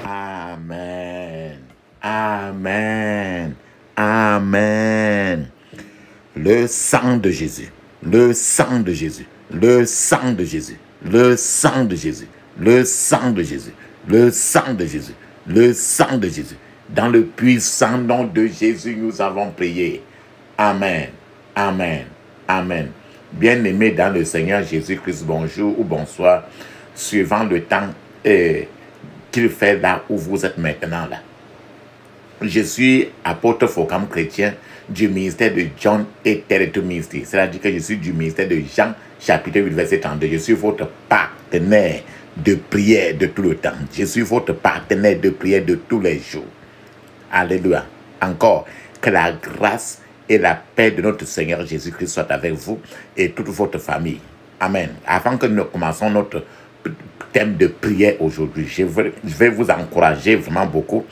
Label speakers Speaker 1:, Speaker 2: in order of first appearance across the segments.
Speaker 1: Amen. Amen. Amen. Le sang de Jésus. Le sang de Jésus. Le sang de Jésus. Le sang de Jésus. Le sang de Jésus. Le sang de Jésus. Le sang de Jésus. Dans le puissant nom de Jésus, nous avons prié. Amen. Amen. Amen. Bien-aimés dans le Seigneur Jésus-Christ, bonjour ou bonsoir, suivant le temps qu'il fait là où vous êtes maintenant là. Je suis apôtre Fokam chrétien du ministère de John et Territory Ministry. C'est-à-dire que je suis du ministère de Jean, chapitre 8, verset 32. Je suis votre partenaire de prière de tout le temps. Je suis votre partenaire de prière de tous les jours. Alléluia. Encore, que la grâce et la paix de notre Seigneur Jésus-Christ soient avec vous et toute votre famille. Amen. Avant que nous commençons notre thème de prière aujourd'hui, je vais vous encourager vraiment beaucoup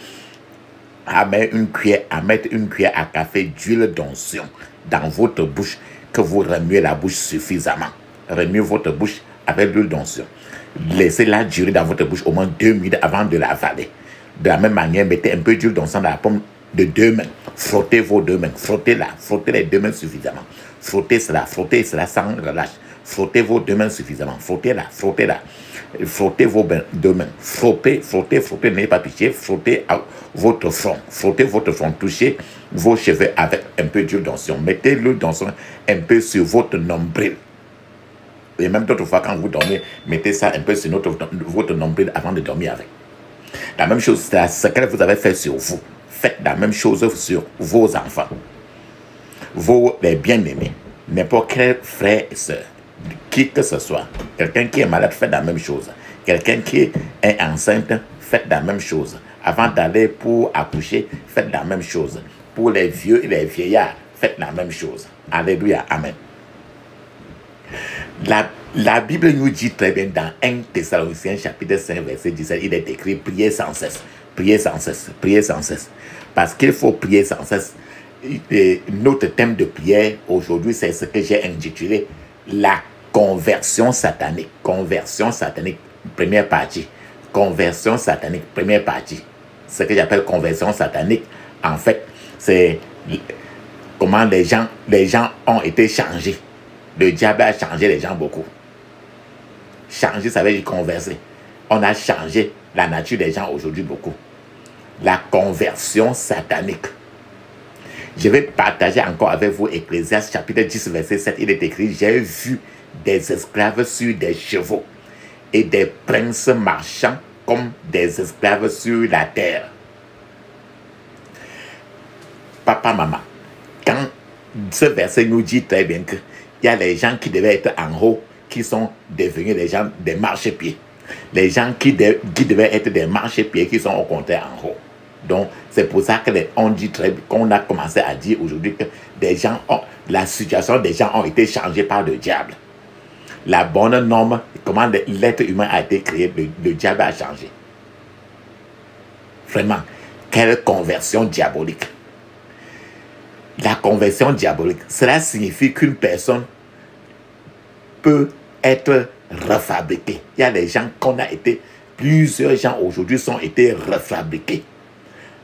Speaker 1: à mettre une cuillère à café d'huile d'onction dans votre bouche, que vous remuez la bouche suffisamment. Remuez votre bouche avec l'huile d'onction. Laissez-la durer dans votre bouche au moins 2 minutes avant de l'avaler. De la même manière, mettez un peu d'huile d'onction dans la paume de 2 mains. Frottez vos 2 mains. Frottez-la. Frottez les 2 mains suffisamment. Frottez cela sans relâche. Frottez vos 2 mains suffisamment. Frottez-la. Frottez-la. Frottez vos 2 mains. Frottez, n'ayez pas pitié. Frottez votre front. Frottez votre front. Touchez vos cheveux avec un peu d'huile d'onction. Mettez l'huile d'onction un peu sur votre nombril. Et même d'autres fois, quand vous dormez, mettez ça un peu sur votre nombril avant de dormir avec. La même chose, c'est ce que vous avez fait sur vous. Faites la même chose sur vos enfants, les bien-aimés, n'importe quel frère et soeur, qui que ce soit. Quelqu'un qui est malade, faites la même chose. Quelqu'un qui est enceinte, faites la même chose. Avant d'aller pour accoucher, faites la même chose. Pour les vieux et les vieillards, faites la même chose. Alléluia, amen. La Bible nous dit très bien dans 1 Thessaloniciens chapitre 5 verset 17, il est écrit priez sans cesse, priez sans cesse, priez sans cesse. Parce qu'il faut prier sans cesse. Et notre thème de prière aujourd'hui, c'est ce que j'ai intitulé la conversion satanique. Conversion satanique, première partie. Conversion satanique, première partie. Ce que j'appelle conversion satanique, en fait, c'est comment les gens ont été changés. Le diable a changé les gens beaucoup. Changer, ça veut dire converser. On a changé la nature des gens aujourd'hui beaucoup. La conversion satanique. Je vais partager encore avec vous Ecclésiaste chapitre 10 verset 7. Il est écrit, j'ai vu des esclaves sur des chevaux et des princes marchant comme des esclaves sur la terre. Papa, maman, quand ce verset nous dit très bien que il y a les gens qui devaient être en haut, qui sont devenus les gens des marchepieds. Les gens qui devaient être des marchepieds, qui sont au contraire en haut. Donc, c'est pour ça qu'on a commencé à dire aujourd'hui que la situation des gens ont été changées par le diable. La bonne norme, comment l'être humain a été créé, le diable a changé. Vraiment, quelle conversion diabolique. La conversion diabolique, cela signifie qu'une personne peut être refabriquée. Il y a des gens plusieurs gens aujourd'hui ont été refabriqués.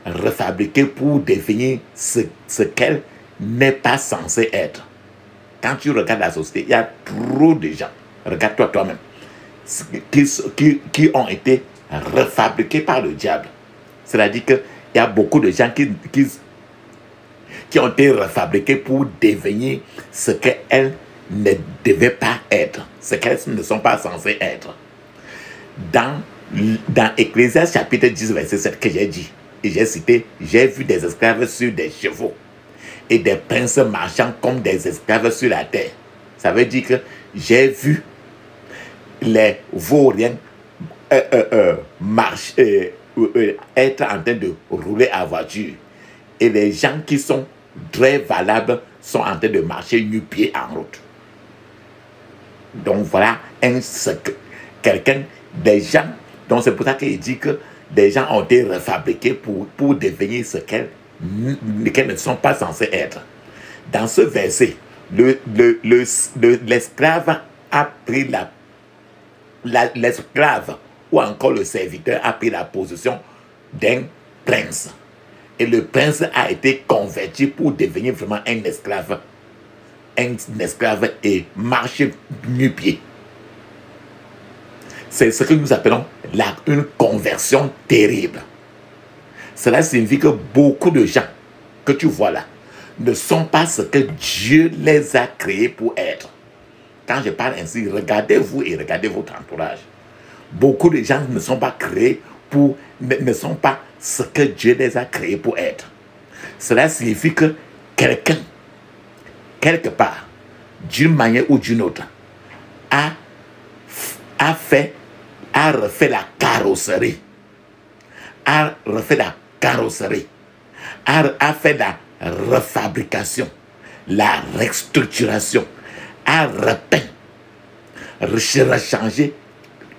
Speaker 1: Refabriqués pour devenir ce qu'elle n'est pas censée être. Quand tu regardes la société, il y a trop de gens, regarde-toi toi-même, qui ont été refabriqués par le diable. C'est-à-dire qu'il y a beaucoup de gens qui ont été refabriqués pour devenir ce qu'elles ne devaient pas être, ce qu'elles ne sont pas censées être. Dans Ecclésiaste chapitre 10 verset 7 que j'ai dit, et j'ai cité, j'ai vu des esclaves sur des chevaux et des princes marchant comme des esclaves sur la terre. Ça veut dire que j'ai vu les vauriens être en train de rouler à voiture. Et les gens qui sont très valables sont en train de marcher nu-pieds en route. Donc voilà des gens. Donc c'est pour ça qu'il dit que des gens ont été refabriqués pour devenir ce qu'elles ne sont pas censés être. Dans ce verset, l'esclave a pris l'esclave ou encore le serviteur a pris la position d'un prince. Et le prince a été converti pour devenir vraiment un esclave et marcher nu-pied. C'est ce que nous appelons une conversion terrible. Cela signifie que beaucoup de gens que tu vois là ne sont pas ce que Dieu les a créés pour être. Quand je parle ainsi, regardez-vous et regardez votre entourage. Beaucoup de gens ne sont pas créés ne sont pas ce que Dieu les a créés pour être. Cela signifie que quelqu'un, quelque part, d'une manière ou d'une autre, a refait la carrosserie. A fait la refabrication, la restructuration, a repeint, rechangé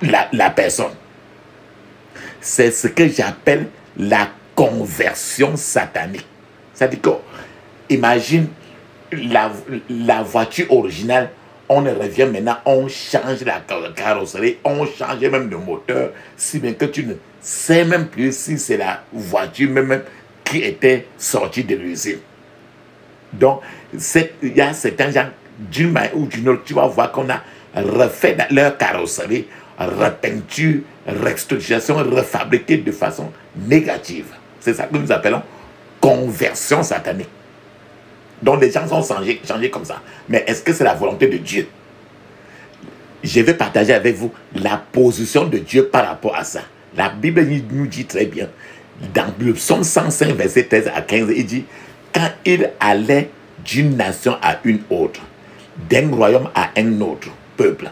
Speaker 1: la personne. C'est ce que j'appelle la conversion satanique. C'est-à-dire que, imagine la voiture originale, on revient maintenant, on change la carrosserie, on change même le moteur, si bien que tu ne sais même plus si c'est la voiture même qui était sortie de l'usine. Donc, il y a certains gens, d'une manière ou d'une autre, tu vas voir qu'on a refait leur carrosserie, repeinture, restructuration, refabriquée de façon négative. C'est ça que nous appelons conversion satanique. Donc les gens sont changés comme ça. Mais est-ce que c'est la volonté de Dieu? Je vais partager avec vous la position de Dieu par rapport à ça. La Bible nous dit très bien, dans le psaume 105, verset 13 à 15, il dit, quand il allait d'une nation à une autre, d'un royaume à un autre peuple,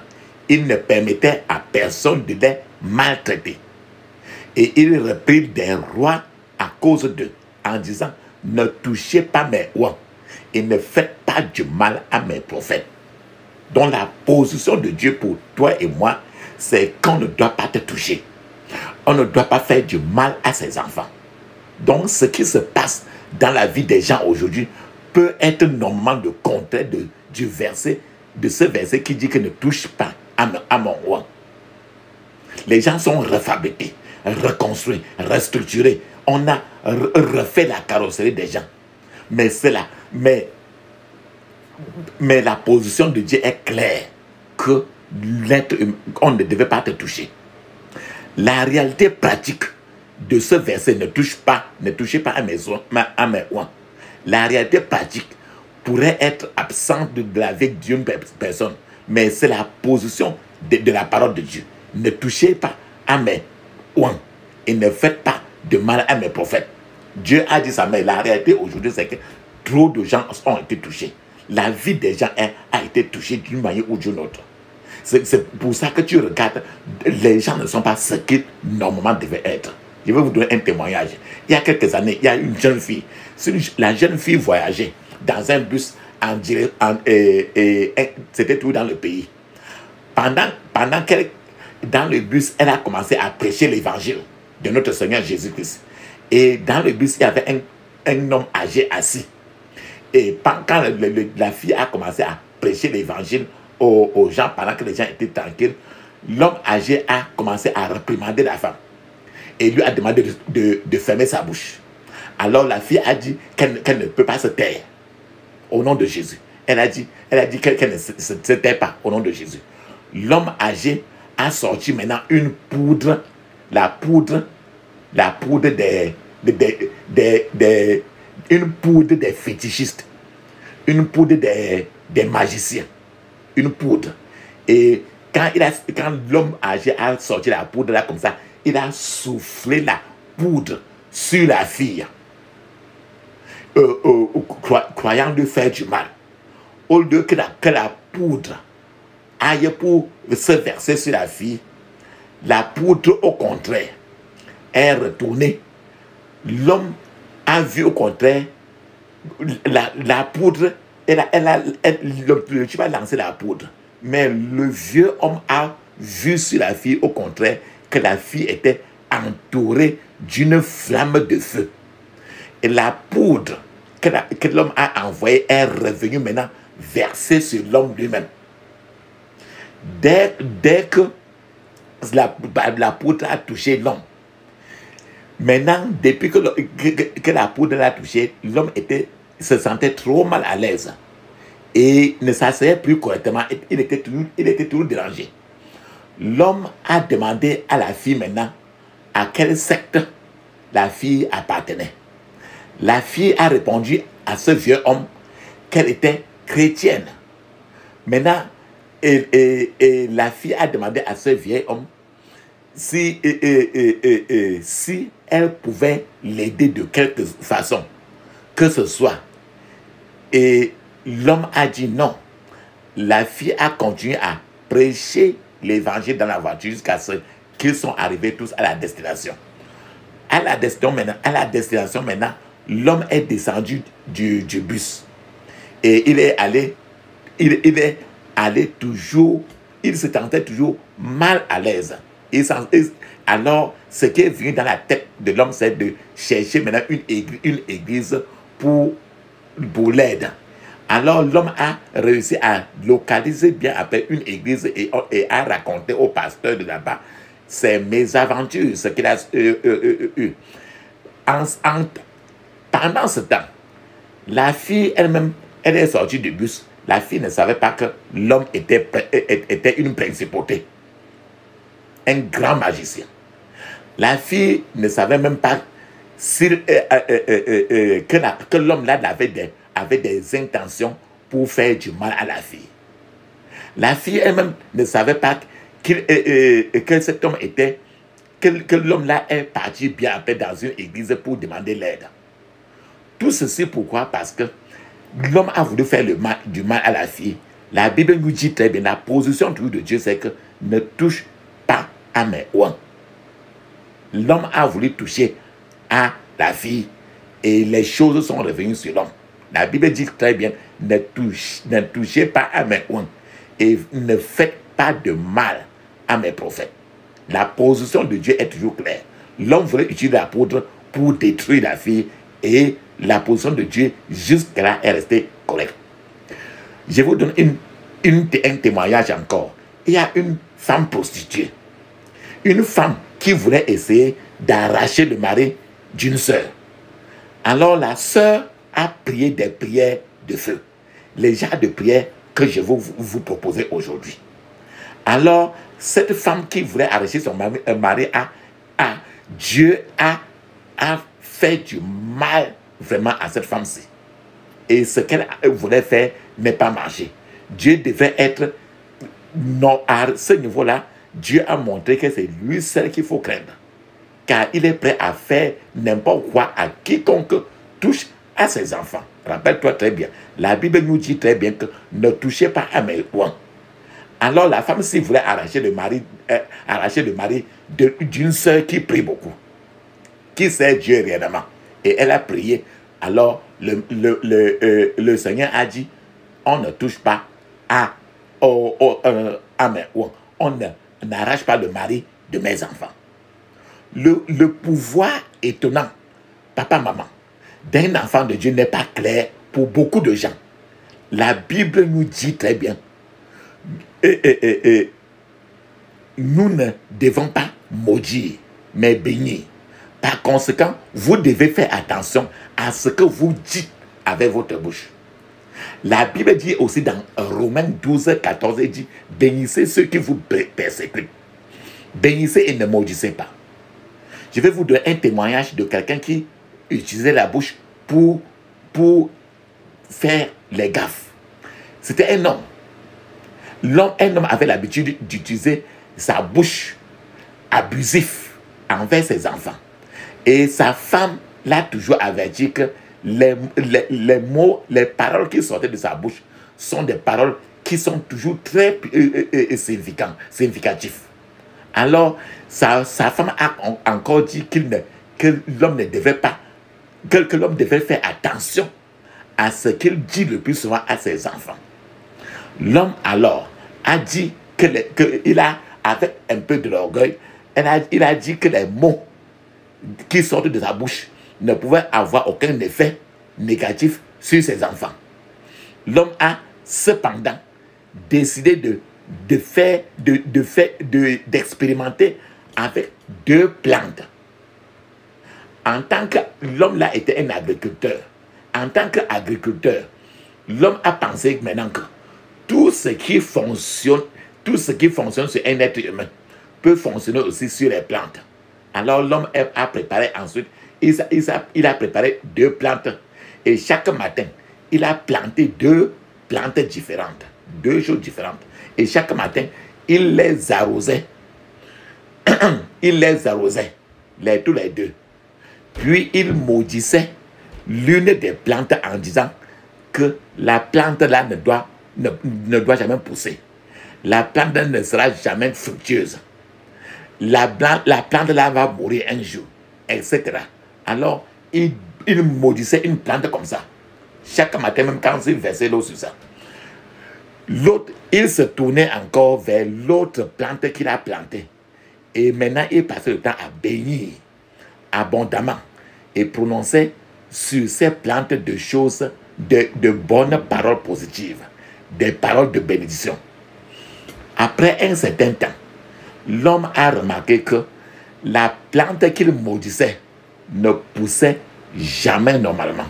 Speaker 1: il ne permettait à personne de les maltraiter. Et il reprit des rois à cause d'eux, en disant, ne touchez pas mes rois et ne faites pas du mal à mes prophètes. Donc la position de Dieu pour toi et moi, c'est qu'on ne doit pas te toucher. On ne doit pas faire du mal à ses enfants. Donc ce qui se passe dans la vie des gens aujourd'hui peut être normalement le contraire de ce verset qui dit que ne touche pas à mon roi. Les gens sont refabriqués, reconstruits, restructurés. On a refait la carrosserie des gens. Mais la position de Dieu est claire que on ne devait pas te toucher. La réalité pratique de ce verset ne touchez pas à mes oins. La réalité pratique pourrait être absente de la vie d'une personne, mais c'est la position de la parole de Dieu. Ne touchez pas à mes oins et ne faites pas de mal à mes prophètes. Dieu a dit ça, mais la réalité aujourd'hui, c'est que trop de gens ont été touchés. La vie des gens a été touchée d'une manière ou d'une autre. C'est pour ça que tu regardes, les gens ne sont pas ce qu'ils normalement devaient être. Je vais vous donner un témoignage. Il y a quelques années, il y a une jeune fille. La jeune fille voyageait dans un bus c'était tout dans le pays. Pendant qu'elle, dans le bus, elle a commencé à prêcher l'évangile de notre Seigneur Jésus-Christ. Et dans le bus, il y avait un homme âgé assis. Et quand la fille a commencé à prêcher l'évangile aux gens, pendant que les gens étaient tranquilles, l'homme âgé a commencé à réprimander la femme. Et lui a demandé de fermer sa bouche. Alors la fille a dit qu'elle ne peut pas se taire au nom de Jésus. Elle a dit qu'elle ne se tait pas au nom de Jésus. L'homme âgé a sorti maintenant une poudre, la poudre une poudre des fétichistes, une poudre des magiciens, une poudre. Et quand l'homme âgé a sorti la poudre là comme ça, il a soufflé la poudre sur la fille, croyant lui faire du mal. Au lieu que la poudre aille pour se verser sur la fille, la poudre au contraire est retournée. L'homme a vu au contraire la poudre, le type a lancé la poudre, mais le vieux homme a vu sur la fille au contraire que la fille était entourée d'une flamme de feu. Et la poudre que l'homme a envoyée est revenue maintenant versé sur l'homme lui-même. Dès que la poudre a touché l'homme, maintenant, depuis que la poudre l'a touché, l'homme se sentait trop mal à l'aise et ne s'asseyait plus correctement. Il était toujours dérangé. L'homme a demandé à la fille maintenant à quel secte la fille appartenait. La fille a répondu à ce vieux homme qu'elle était chrétienne. Maintenant, et la fille a demandé à ce vieil homme si elle pouvait l'aider de quelque façon que ce soit. Et l'homme a dit non. La fille a continué à prêcher l'évangile dans la voiture jusqu'à ce qu'ils sont arrivés tous à la destination. À la destination maintenant, l'homme est descendu du bus. Et il est allé toujours, il se sentait toujours mal à l'aise. Alors, ce qui est venu dans la tête de l'homme, c'est de chercher maintenant une église pour l'aide. Alors, l'homme a réussi à localiser bien après une église et a raconté au pasteur de là-bas ses mésaventures, ce qu'il a eu. Pendant ce temps, la fille elle-même, elle est sortie du bus. La fille ne savait pas que l'homme était une principauté, un grand magicien. La fille ne savait même pas que l'homme là avait des intentions pour faire du mal à la fille. La fille elle-même ne savait pas que cet homme que l'homme là est parti bien après dans une église pour demander l'aide. Tout ceci pourquoi? Parce que l'homme a voulu faire du mal à la fille. La Bible nous dit très bien, la position de Dieu, c'est que ne touche pas à mes oins. L'homme a voulu toucher à la fille et les choses sont revenues sur l'homme. La Bible dit très bien, ne touchez pas à mes oins et ne faites pas de mal à mes prophètes. La position de Dieu est toujours claire. L'homme voulait utiliser la poudre pour détruire la fille et la position de Dieu jusque-là est restée correcte. Je vous donne un témoignage encore. Il y a une femme prostituée. Une femme qui voulait essayer d'arracher le mari d'une sœur. Alors la sœur a prié des prières de feu. Les genres de prières que je vais vous proposer aujourd'hui. Alors, cette femme qui voulait arracher son mari, Dieu a fait du mal vraiment à cette femme-ci. Et ce qu'elle voulait faire n'est pas marché. Dieu devait être... Non, à ce niveau-là, Dieu a montré que c'est lui seul qu'il faut craindre. Car il est prêt à faire n'importe quoi à quiconque touche à ses enfants. Rappelle-toi très bien. La Bible nous dit très bien que ne touchez pas à mes oins. Alors la femme, s'il voulait arracher le mari d'une sœur qui prie beaucoup, qui sait Dieu réellement, et elle a prié, alors le Seigneur a dit, on ne touche pas à mes oins. On n'arrache pas le mari de mes enfants. Le pouvoir étonnant, papa, maman, d'un enfant de Dieu n'est pas clair pour beaucoup de gens. La Bible nous dit très bien, nous ne devons pas maudire, mais bénir. Par conséquent, vous devez faire attention à ce que vous dites avec votre bouche. La Bible dit aussi dans Romains 12, 14, elle dit, bénissez ceux qui vous persécutent. Bénissez et ne maudissez pas. Je vais vous donner un témoignage de quelqu'un qui utilisait la bouche pour faire les gaffes. C'était un homme. Un homme avait l'habitude d'utiliser sa bouche abusif envers ses enfants. Et sa femme l'a toujours averti que les mots, les paroles qui sortaient de sa bouche sont des paroles qui sont toujours très significatives. Alors, sa femme a encore dit que l'homme ne devait pas, que l'homme devait faire attention à ce qu'il dit le plus souvent à ses enfants. L'homme alors a dit qu'il a, avec un peu de l'orgueil, il a dit que les mots qui sortent de sa bouche ne pouvaient avoir aucun effet négatif sur ses enfants. L'homme a cependant décidé d'expérimenter avec 2 plantes. En tant que l'homme là était un agriculteur, en tant qu'agriculteur, l'homme a pensé maintenant que tout ce qui fonctionne sur un être humain peut fonctionner aussi sur les plantes. Alors l'homme a préparé ensuite, il a préparé 2 plantes. Et chaque matin, il a planté 2 plantes différentes, 2 choses différentes. Et chaque matin, il les arrosait. Il les arrosait, tous les 2. Puis il maudissait l'une des plantes en disant que la plante là ne doit jamais pousser. La plante ne sera jamais fructueuse. La plante là va mourir un jour, etc. Alors, il maudissait une plante comme ça. Chaque matin, même quand il versait l'eau sur ça. L'autre, il se tournait encore vers l'autre plante qu'il a plantée. Et maintenant, il passait le temps à bénir abondamment et prononçait sur ces plantes de choses, de bonnes paroles positives, des paroles de bénédiction. Après un certain temps, l'homme a remarqué que la plante qu'il maudissait ne poussait jamais normalement.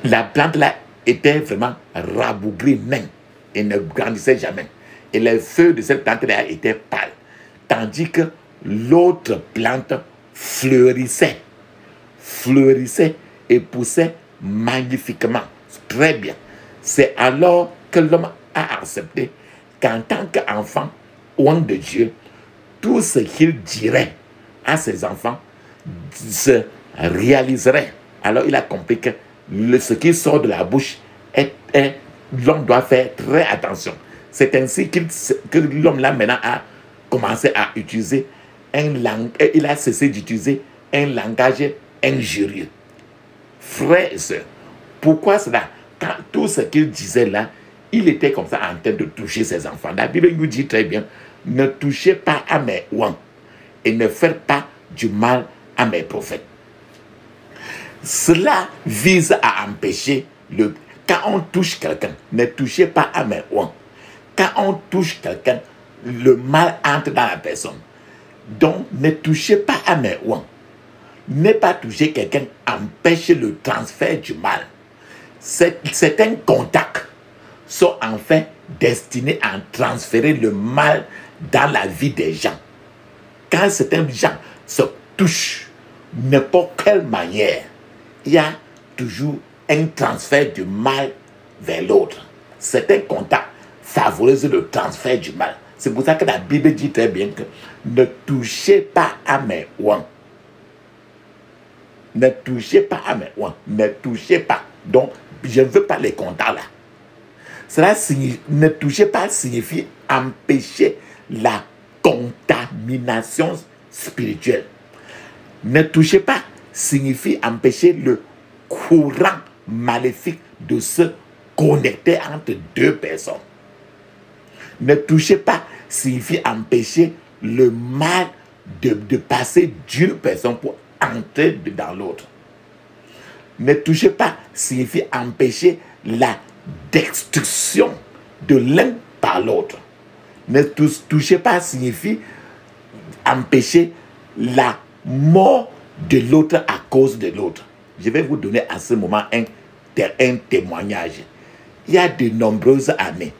Speaker 1: La plante là était vraiment rabougrie, naine, et ne grandissait jamais. Et les feuilles de cette plante là étaient pâles. Tandis que l'autre plante fleurissait et poussait magnifiquement, très bien. C'est alors que l'homme a accepté qu'en tant qu'enfant loin de Dieu, tout ce qu'il dirait à ses enfants se réaliserait. Alors il a compris que ce qui sort de la bouche, l'homme doit faire très attention. C'est ainsi que l'homme là maintenant a commencé à utiliser il a cessé d'utiliser un langage injurieux. Frères et sœurs, pourquoi cela? Quand tout ce qu'il disait là, il était comme ça en train de toucher ses enfants. La Bible nous dit très bien, ne touchez pas à mes ouans et ne faites pas du mal à mes prophètes. Cela vise à empêcher quand on touche quelqu'un, ne touchez pas à mes ouans. Quand on touche quelqu'un, le mal entre dans la personne. Donc, ne touchez pas à mes ouans. Ne pas toucher quelqu'un empêche le transfert du mal. Certains contacts sont en fait destinés à transférer le mal dans la vie des gens. Quand certains gens se touchent, n'importe quelle manière, il y a toujours un transfert du mal vers l'autre. Certains contacts favorisent le transfert du mal. C'est pour ça que la Bible dit très bien que ne touchez pas à mes ouans. Ne touchez pas à mes ouans. Ne touchez pas. Donc, je ne veux pas les contacts là. Cela signifie, ne touchez pas signifie empêcher la contamination spirituelle. Ne touchez pas signifie empêcher le courant maléfique de se connecter entre 2 personnes. Ne touchez pas signifie empêcher le mal de passer d'une personne pour entrer dans l'autre. Ne touchez pas signifie empêcher la destruction de l'un par l'autre. Ne touchez pas signifie empêcher la mort de l'autre à cause de l'autre. Je vais vous donner à ce moment un témoignage. Il y a de nombreuses années,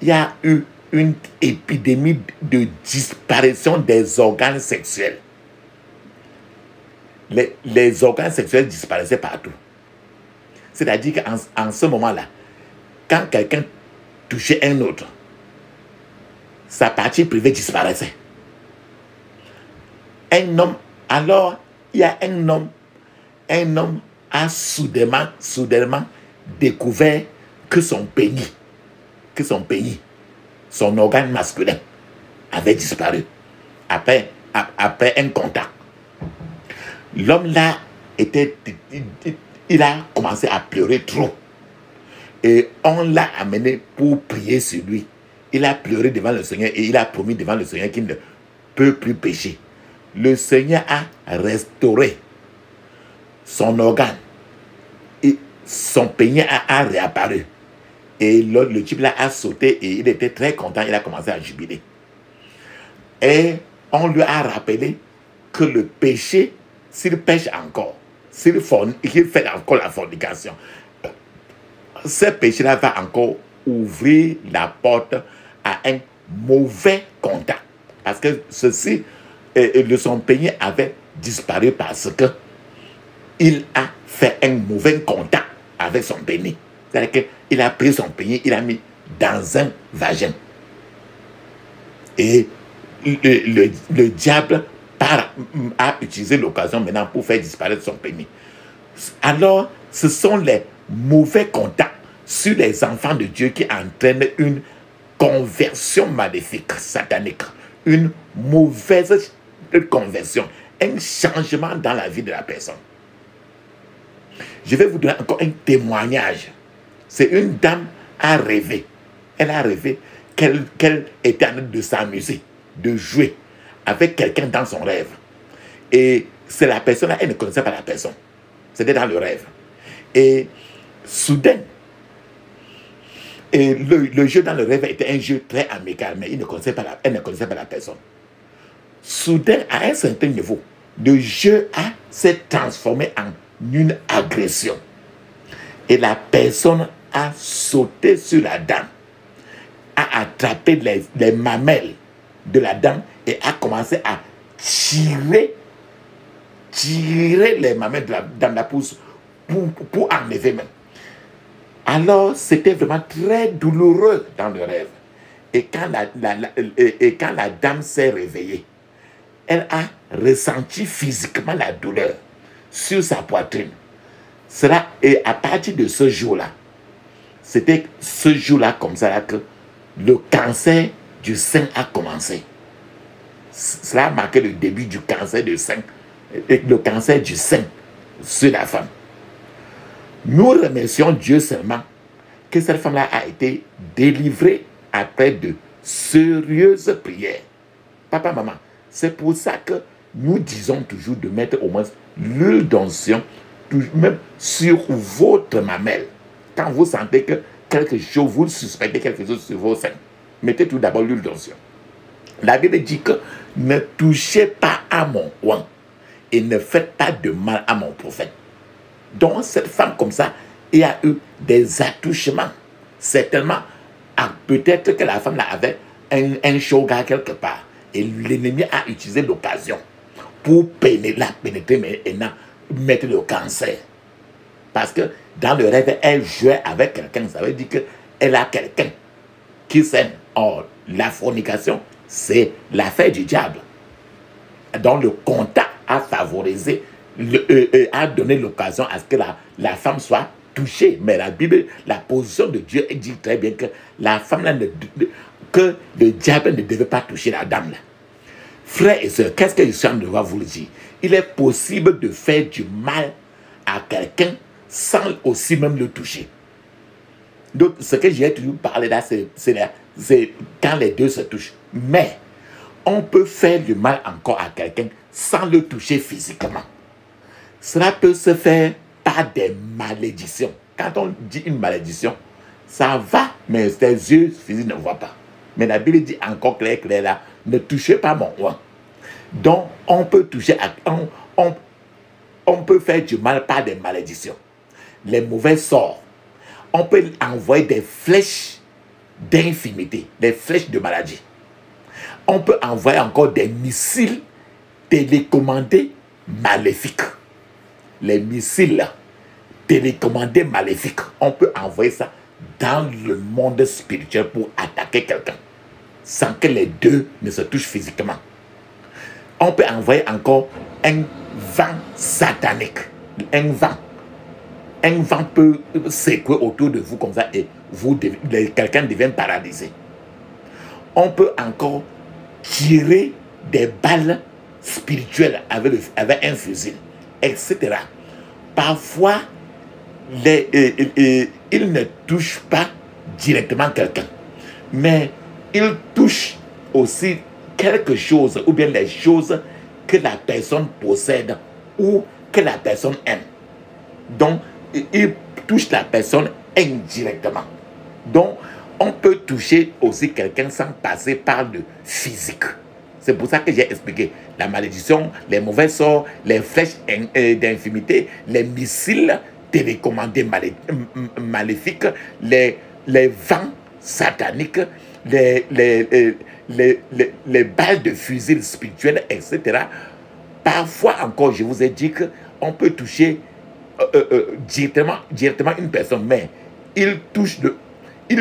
Speaker 1: il y a eu une épidémie de disparition des organes sexuels. Les organes sexuels disparaissaient partout. C'est-à-dire qu'en ce moment-là, quand quelqu'un touchait un autre, sa partie privée disparaissait. Un homme, alors, il y a un homme a soudainement découvert que son pénis, son organe masculin avait disparu après un contact. L'homme là il a commencé à pleurer trop. Et on l'a amené pour prier sur lui. Il a pleuré devant le Seigneur et il a promis devant le Seigneur qu'il ne peut plus pécher. Le Seigneur a restauré son organe et son pénis a réapparu. Et le type là a sauté et il était très content, il a commencé à jubiler. Et on lui a rappelé que le péché, s'il pêche encore, s'il fait encore la fornication, ce péché-là va encore ouvrir la porte à un mauvais contact. Parce que ceci, son pénis avait disparu parce que il a fait un mauvais contact avec son pénis. C'est-à-dire qu'il a pris son pénis, il a mis dans un vagin. Et le diable a utilisé l'occasion maintenant pour faire disparaître son pénis. Alors, ce sont les mauvais contacts sur les enfants de Dieu qui entraînent une conversion maléfique, satanique, une mauvaise conversion, un changement dans la vie de la personne. Je vais vous donner encore un témoignage. C'est une dame a rêvé. Elle a rêvé qu'elle était en train de s'amuser, de jouer avec quelqu'un dans son rêve. Et c'est la personne, elle ne connaissait pas la personne. C'était dans le rêve. Et soudain, et le jeu dans le rêve était un jeu très amical, mais elle ne connaissait pas la personne. Soudain, à un certain niveau, le jeu s'est transformé en une agression. Et la personne a sauté sur la dame, a attrapé les mamelles de la dame et a commencé à tirer les mamelles de la dame la pousse pour enlever même. Alors, c'était vraiment très douloureux dans le rêve. Et quand la dame s'est réveillée, elle a ressenti physiquement la douleur sur sa poitrine. Et à partir de ce jour-là, c'était ce jour-là comme ça là, que le cancer du sein a commencé. Cela a marqué le début du cancer du sein, le cancer du sein sur la femme. Nous remercions Dieu seulement que cette femme-là a été délivrée après de sérieuses prières. Papa, maman, c'est pour ça que nous disons toujours de mettre au moins l'huile d'onction, même sur votre mamelle. Quand vous sentez que quelque chose, vous suspectez quelque chose sur vos seins, mettez tout d'abord l'huile d'onction. La Bible dit que ne touchez pas à mon oint et ne faites pas de mal à mon prophète. Donc cette femme comme ça, il y a eu des attouchements. Certainement, peut-être que la femme là avait un shoga quelque part. Et l'ennemi a utilisé l'occasion pour la pénétrer maintenant, mettre le cancer. Parce que dans le rêve, elle jouait avec quelqu'un. Ça veut dire qu'elle a quelqu'un qui s'aime. Or, la fornication, c'est l'affaire du diable. Donc le contact a favorisé, a donné l'occasion à ce que la femme soit touchée. Mais la Bible, la position de Dieu dit très bien que la femme là, que le diable ne devait pas toucher la dame là. Frères et sœurs, qu'est-ce que je suis en train de vous le dire? Il est possible de faire du mal à quelqu'un sans aussi même le toucher. Donc, ce que j'ai toujours parlé là, c'est quand les deux se touchent. Mais, on peut faire du mal encore à quelqu'un sans le toucher physiquement. Cela peut se faire par des malédictions. Quand on dit une malédiction, ça va, mais tes yeux physiques ne voient pas. Mais la Bible dit encore clair là, ne touchez pas mon oint. Donc, on peut toucher, on peut faire du mal par des malédictions. Les mauvais sorts. On peut envoyer des flèches d'infimité, des flèches de maladie. On peut envoyer encore des missiles télécommandés maléfiques. Les missiles là, télécommandés maléfiques, on peut envoyer ça dans le monde spirituel pour attaquer quelqu'un, sans que les deux ne se touchent physiquement. On peut envoyer encore un vent satanique, un vent peut secouer autour de vous comme ça et quelqu'un devient paralysé. On peut encore tirer des balles spirituelles avec un fusil, etc. Parfois, il ne touche pas directement quelqu'un, mais il touche aussi quelque chose ou bien les choses que la personne possède ou que la personne aime. Donc, il touche la personne indirectement. Donc, on peut toucher aussi quelqu'un sans passer par le physique. C'est pour ça que j'ai expliqué la malédiction, les mauvais sorts, les flèches d'infimité, les missiles télécommandés maléfiques, les vents sataniques, les balles de fusil spirituelles, etc. Parfois encore, je vous ai dit qu'on peut toucher directement une personne, mais il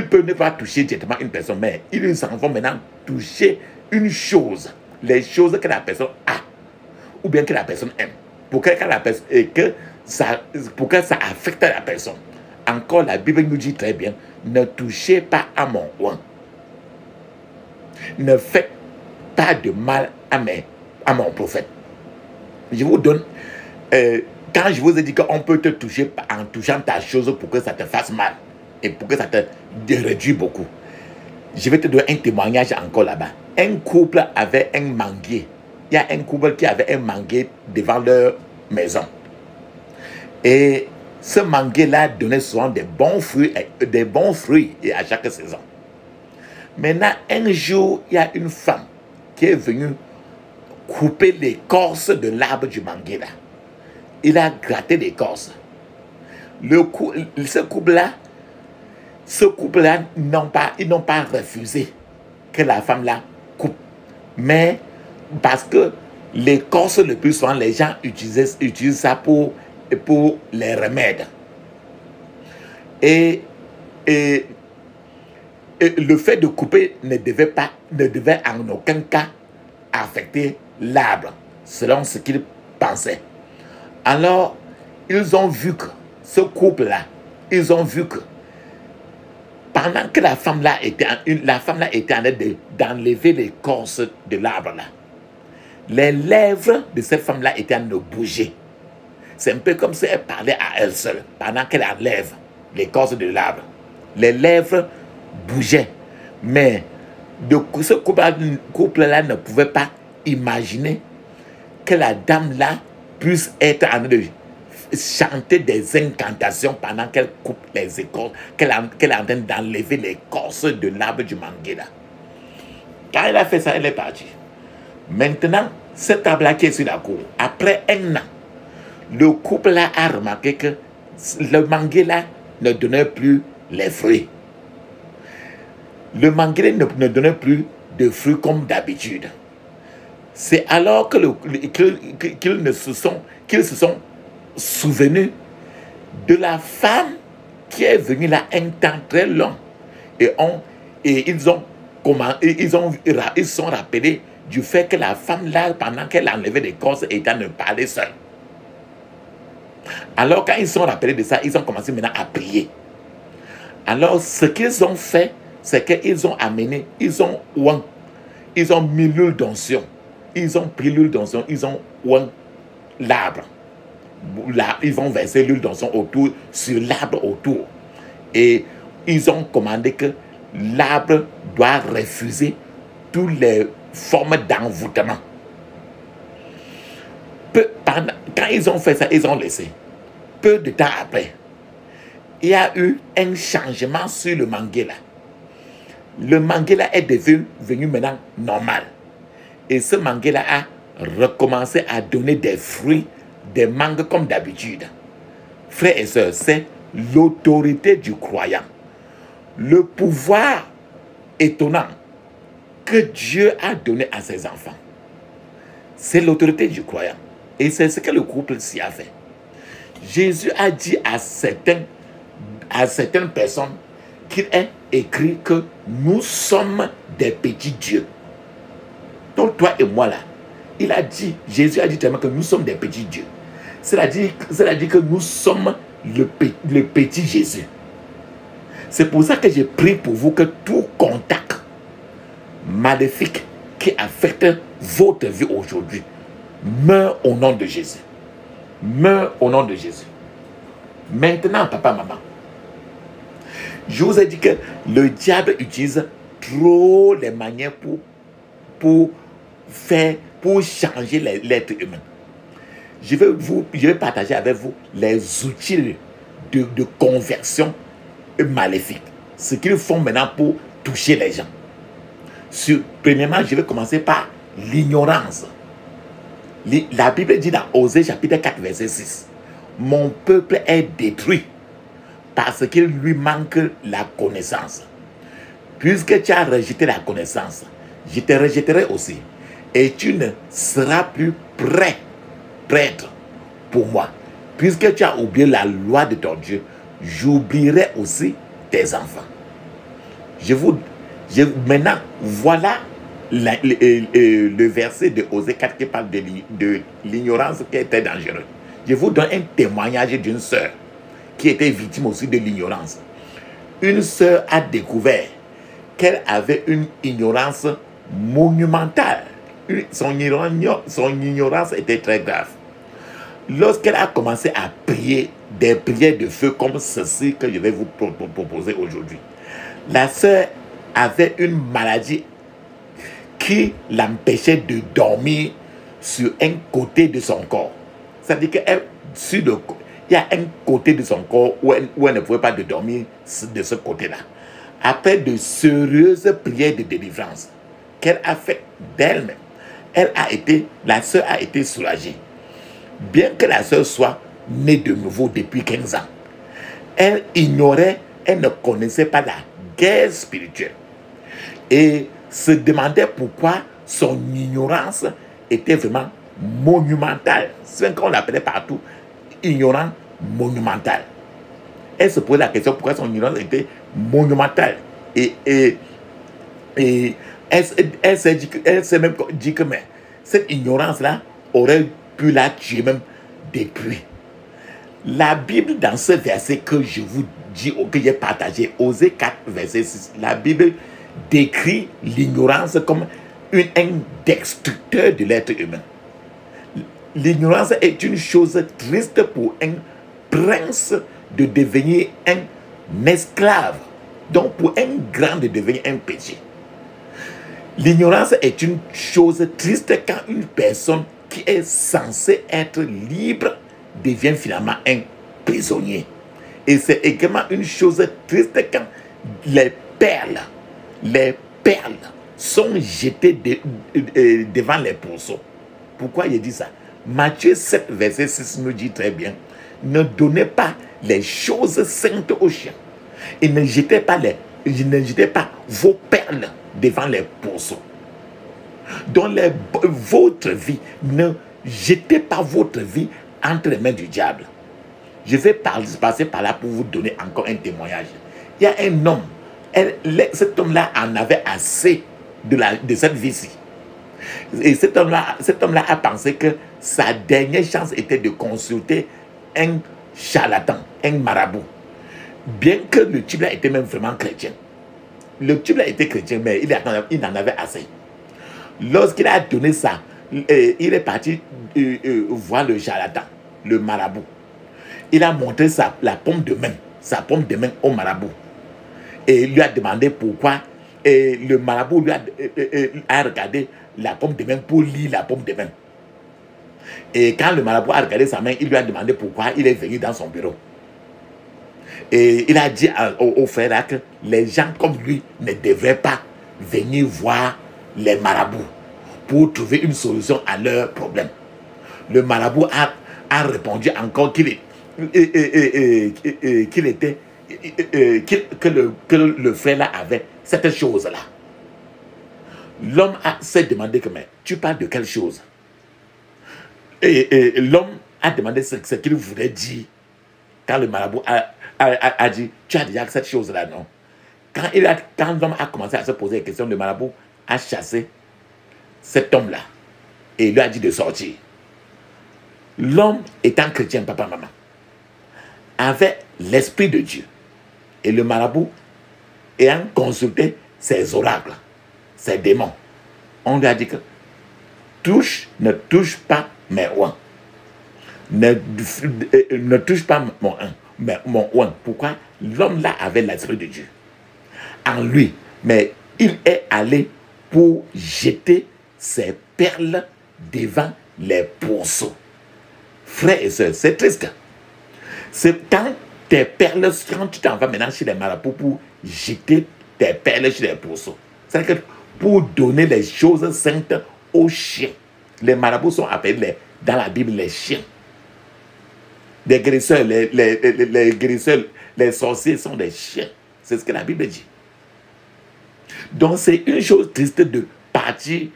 Speaker 1: peut ne pas toucher directement une personne, mais ils en vont maintenant toucher une chose, les choses que la personne a, ou bien que la personne aime, pour que ça affecte la personne. Encore, la Bible nous dit très bien, ne touchez pas à mon oint. Ne faites pas de mal à mon prophète. Je vous donne, quand je vous ai dit qu'on peut te toucher en touchant ta chose pour que ça te fasse mal et pour que ça te réduise beaucoup. Je vais te donner un témoignage encore là-bas. Un couple avait un manguier. Il y a un couple qui avait un manguier devant leur maison. Et ce manguier-là donnait souvent des bons fruits et à chaque saison. Maintenant, un jour, il y a une femme qui est venue couper l'écorce de l'arbre du manguier là. Il a gratté l'écorce. Ce couple-là, ils n'ont pas refusé que la femme là coupe. Mais parce que l'écorce, le plus souvent, les gens utilisent ça pour les remèdes. Et le fait de couper ne devait en aucun cas affecter l'arbre, selon ce qu'ils pensaient. Alors, ils ont vu que ce couple-là, ils ont vu que pendant que la femme là était en train d'enlever l'écorce de l'arbre là, les lèvres de cette femme-là étaient en train de bouger. C'est un peu comme si elle parlait à elle seule pendant qu'elle enlève l'écorce de l'arbre. Les lèvres bougeaient. Mais ce couple-là ne pouvait pas imaginer que la dame-là puisse être en train de chanter des incantations pendant qu'elle coupe les écorces, qu'elle est en train d'enlever l'écorce de l'arbre du manguier là. Quand elle a fait ça, elle est partie. Maintenant, cet arbre-là qui est sur la cour, après un an, le couple-là a remarqué que le manguier-là ne donnait plus les fruits. Le manguier ne donnait plus de fruits comme d'habitude. C'est alors qu'ils se sont souvenus de la femme qui est venue là un temps très long. Et ils se sont rappelés du fait que la femme là, pendant qu'elle enlevait l'écorce, était en train de parler seule. Alors quand ils se sont rappelés de ça, ils ont commencé maintenant à prier. Alors ce qu'ils ont fait, c'est qu'ils ont amené, ils ont mis l'huile d'onction. Ils ont pris l'huile d'onction, ils ont oint l'arbre. Là, ils vont verser l'huile d'onction sur l'arbre autour. Et ils ont commandé que l'arbre doit refuser toutes les formes d'envoûtement. Quand ils ont fait ça, ils ont laissé. Peu de temps après, il y a eu un changement sur le manguier là. Le manguier là est devenu maintenant normal. Et ce manguier là a recommencé à donner des fruits, des mangues comme d'habitude. Frères et sœurs, c'est l'autorité du croyant. Le pouvoir étonnant que Dieu a donné à ses enfants. C'est l'autorité du croyant. Et c'est ce que le couple s'y a fait. Jésus a dit à certaines personnes qu'il est écrit que nous sommes des petits dieux. Donc toi et moi là, Jésus a dit tellement que nous sommes des petits dieux. C'est-à-dire que nous sommes le petit Jésus. C'est pour ça que je prie pour vous que tout contact maléfique qui affecte votre vie aujourd'hui meurt au nom de Jésus. Meurt au nom de Jésus. Maintenant, papa, maman, je vous ai dit que le diable utilise trop les manières pour changer l'être humain. Je vais partager avec vous les outils de conversion maléfique. ce qu'ils font maintenant pour toucher les gens. Premièrement, je vais commencer par l'ignorance. La Bible dit dans Osée chapitre 4 verset 6, mon peuple est détruit parce qu'il lui manque la connaissance. Puisque tu as rejeté la connaissance, je te rejetterai aussi. Et tu ne seras plus prêtre pour moi. Puisque tu as oublié la loi de ton Dieu, j'oublierai aussi tes enfants. Maintenant, voilà le verset de Osée 4 qui parle de l'ignorance qui était dangereuse. Je vous donne un témoignage d'une sœur qui était victime aussi de l'ignorance. Une sœur a découvert qu'elle avait une ignorance monumentale. Son ignorance était très grave. Lorsqu'elle a commencé à prier des prières de feu comme ceci que je vais vous proposer aujourd'hui, la sœur avait une maladie qui l'empêchait de dormir sur un côté de son corps. C'est-à-dire qu'il y a un côté de son corps où elle ne pouvait pas dormir de ce côté-là. Après de sérieuses prières de délivrance qu'elle a fait d'elle-même, la sœur a été soulagée. Bien que la sœur soit née de nouveau depuis 15 ans, elle ne connaissait pas la guerre spirituelle. Et se demandait pourquoi son ignorance était vraiment monumentale. C'est qu'on l'appelait partout ignorant monumental. Elle se posait la question pourquoi son ignorance était monumentale. Et elle s'est même dit que mais, cette ignorance-là aurait pu la tuer même depuis. La Bible, dans ce verset que je vous dis, que j'ai partagé, Osée 4, verset 6, la Bible décrit l'ignorance comme un destructeur de l'être humain. L'ignorance est une chose triste pour un prince de devenir un esclave. Donc pour un grand de devenir un péché. L'ignorance est une chose triste quand une personne qui est censée être libre devient finalement un prisonnier. Et c'est également une chose triste quand les perles sont jetées devant les pourceaux. Pourquoi il dit ça? Matthieu 7, verset 6 nous dit très bien, ne donnez pas les choses saintes aux chiens. Et ne jetez pas vos perles devant les pourceaux. Dans votre vie, ne jetez pas votre vie entre les mains du diable. Je vais passer par là pour vous donner encore un témoignage. Il y a un homme, cet homme-là en avait assez de cette vie-ci. Et cet homme-là a pensé que sa dernière chance était de consulter un charlatan, un marabout. Bien que le type-là était même vraiment chrétien. Le type-là était chrétien, mais il en avait assez. Lorsqu'il a donné ça, il est parti voir le charlatan, le marabout. Il a montré sa paume de main au marabout. Et il lui a demandé pourquoi. Et le marabout lui a regardé la paume de main pour lire la paume de main. Et quand le marabout a regardé sa main, il lui a demandé pourquoi il est venu dans son bureau. Et il a dit au frère là que les gens comme lui ne devraient pas venir voir les marabouts pour trouver une solution à leurs problèmes. Le marabout a répondu encore que le frère là avait cette chose-là. L'homme s'est demandé que, mais tu parles de quelle chose? Et l'homme a demandé ce qu'il voulait dire. Quand le marabout a dit, tu as déjà cette chose-là, non? Quand l'homme a commencé à se poser la question, le marabout a chassé cet homme-là et il lui a dit de sortir. L'homme étant chrétien, papa, maman, avait l'esprit de Dieu. Et le marabout, ayant consulté ses oracles, ses démons, on lui a dit que ne touche pas mes oins. Ne touche pas mon oin. Pourquoi? L'homme là avait l'esprit de Dieu en lui. Mais il est allé pour jeter ses perles devant les pourceaux. Frères et sœurs, c'est triste. C'est quand tes perles, quand tu t'en vas maintenant chez les marabouts pour jeter tes perles chez les pourceaux. C'est-à-dire que pour donner les choses saintes aux chiens. Les marabouts sont appelés dans la Bible les chiens. Les guérisseurs, les guérisseurs, les sorciers sont des chiens. C'est ce que la Bible dit. Donc c'est une chose triste de partir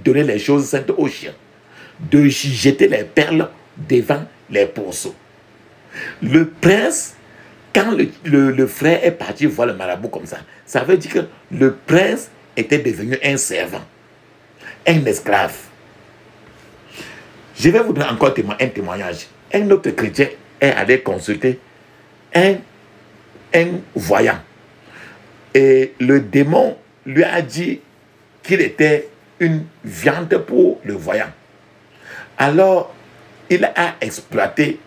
Speaker 1: donner les choses saintes aux chiens. De jeter les perles devant les pourceaux. Le prince, quand le frère est parti voir le marabout comme ça veut dire que le prince était devenu un servant, un esclave. Je vais vous donner encore un témoignage. Un autre chrétien est allé consulter un voyant. Et le démon lui a dit qu'il était une viande pour le voyant. Alors, il a exploité,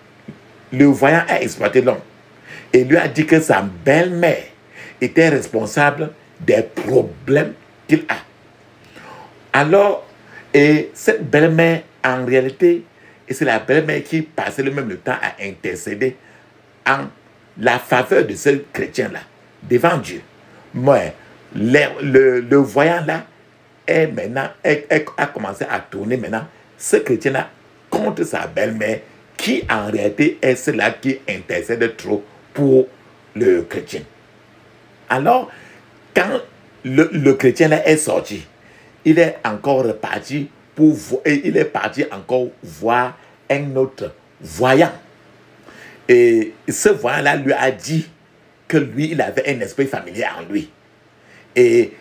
Speaker 1: le voyant a exploité l'homme. Et lui a dit que sa belle-mère était responsable des problèmes qu'il a. Alors, et cette belle-mère, en réalité, et c'est la belle-mère qui passait même le temps à intercéder en la faveur de ce chrétien-là, devant Dieu. Mais le voyant-là a commencé à tourner maintenant ce chrétien-là contre sa belle-mère, qui en réalité est celle-là qui intercède trop pour le chrétien. Alors, quand le chrétien-là est sorti, il est encore reparti il est parti encore voir un autre voyant. Et ce voyant-là lui a dit que lui, il avait un esprit familier en lui. Et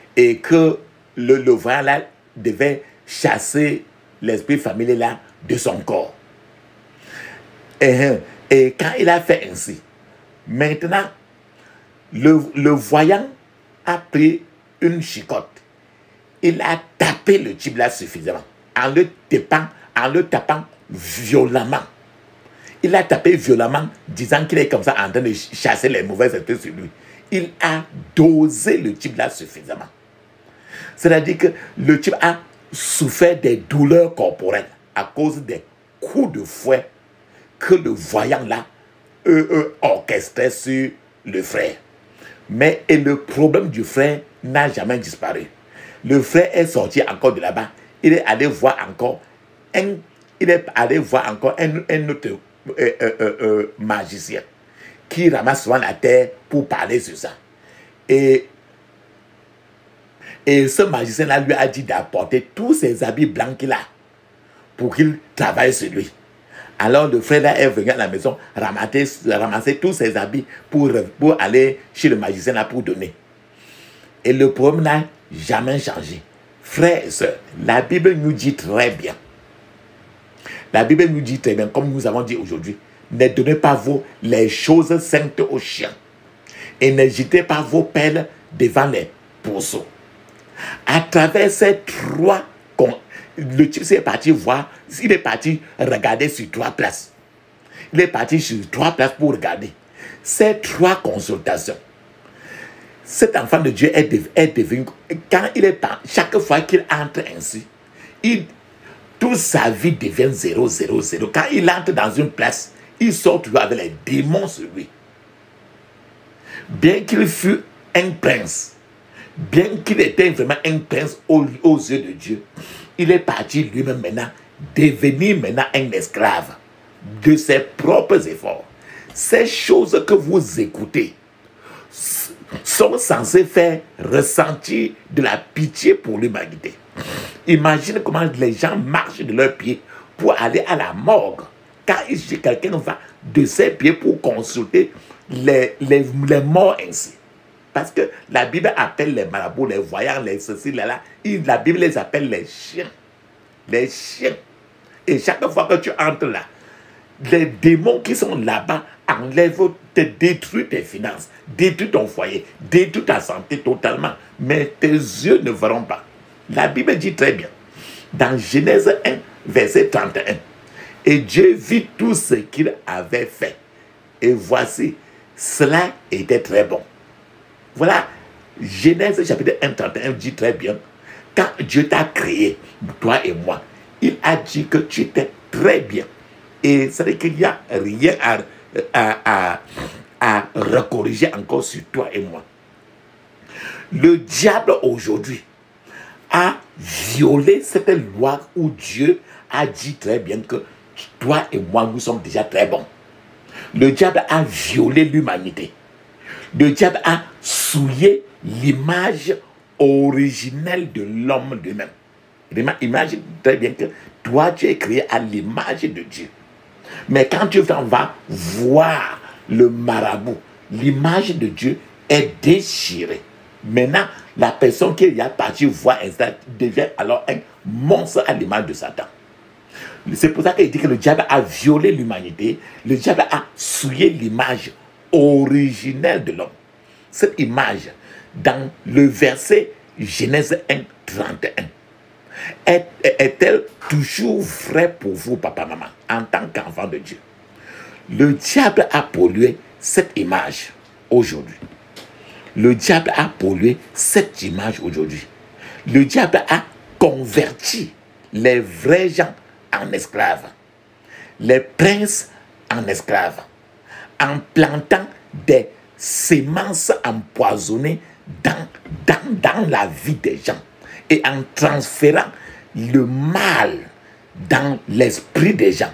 Speaker 1: que le voyant-là devait chasser l'esprit familier-là de son corps. Et quand il a fait ainsi, maintenant, le voyant a pris une chicotte. Il a tapé le type là suffisamment, en le tapant violemment. Il a tapé violemment, disant qu'il est comme ça en train de chasser les mauvais esprits sur lui. Il a dosé le type là suffisamment. C'est-à-dire que le type a souffert des douleurs corporelles à cause des coups de fouet que le voyant là orchestrait sur le frère. Mais le problème du frère n'a jamais disparu. Le frère est sorti encore de là-bas. Il est allé voir encore un autre magicien qui ramasse souvent la terre pour parler sur ça. Et ce magicien-là lui a dit d'apporter tous ses habits blancs qu'il a pour qu'il travaille sur lui. Alors le frère là est venu à la maison ramasser tous ses habits pour aller chez le magicien là pour donner. Et le problème n'a jamais changé. Frères et sœurs, la Bible nous dit très bien. La Bible nous dit très bien, comme nous avons dit aujourd'hui, ne donnez pas les choses saintes aux chiens. Et ne jetez pas vos perles devant les pourceaux. À travers ces trois, le type est parti voir, il est parti regarder sur 3 places. Il est parti sur 3 places pour regarder. Ces 3 consultations. Cet enfant de Dieu est devenu, quand il est chaque fois qu'il entre ainsi, toute sa vie devient 0, 0, 0. Quand il entre dans une place, il sort toujours avec les démons sur lui. Bien qu'il fût un prince, bien qu'il était vraiment un prince aux yeux de Dieu, il est parti lui-même maintenant devenir maintenant un esclave de ses propres efforts. Ces choses que vous écoutez sont censées faire ressentir de la pitié pour l'humanité. Imagine comment les gens marchent de leurs pieds pour aller à la morgue. Quand quelqu'un va de ses pieds pour consulter les morts ainsi. Parce que la Bible appelle les marabouts, les voyants, les ceci, là. La Bible les appelle les chiens. Les chiens. Et chaque fois que tu entres là, les démons qui sont là-bas te détruisent tes finances, détruisent ton foyer, détruisent ta santé totalement. Mais tes yeux ne verront pas. La Bible dit très bien, dans Genèse 1, verset 31, et Dieu vit tout ce qu'il avait fait. Et voici, cela était très bon. Voilà, Genèse chapitre 1, 31 dit très bien, quand Dieu t'a créé, toi et moi, il a dit que tu étais très bien. Et c'est-à-dire qu'il n'y a rien à recorriger encore sur toi et moi. Le diable aujourd'hui a violé cette loi où Dieu a dit très bien que toi et moi, nous sommes déjà très bons. Le diable a violé l'humanité. Le diable a souillé l'image originelle de l'homme lui-même. Imagine très bien que toi, tu es créé à l'image de Dieu. Mais quand tu vas voir le marabout, l'image de Dieu est déchirée. Maintenant, la personne qui est partie voir ça devient alors un monstre à l'image de Satan. C'est pour ça qu'il dit que le diable a violé l'humanité. Le diable a souillé l'image originelle de l'homme. Cette image, dans le verset Genèse 1, 31, est-elle toujours vraie pour vous, papa, maman, en tant qu'enfant de Dieu? Le diable a pollué cette image aujourd'hui. Le diable a pollué cette image aujourd'hui. Le diable a converti les vrais gens en esclaves, les princes en esclaves, en plantant des semences empoisonnées dans la vie des gens et en transférant le mal dans l'esprit des gens,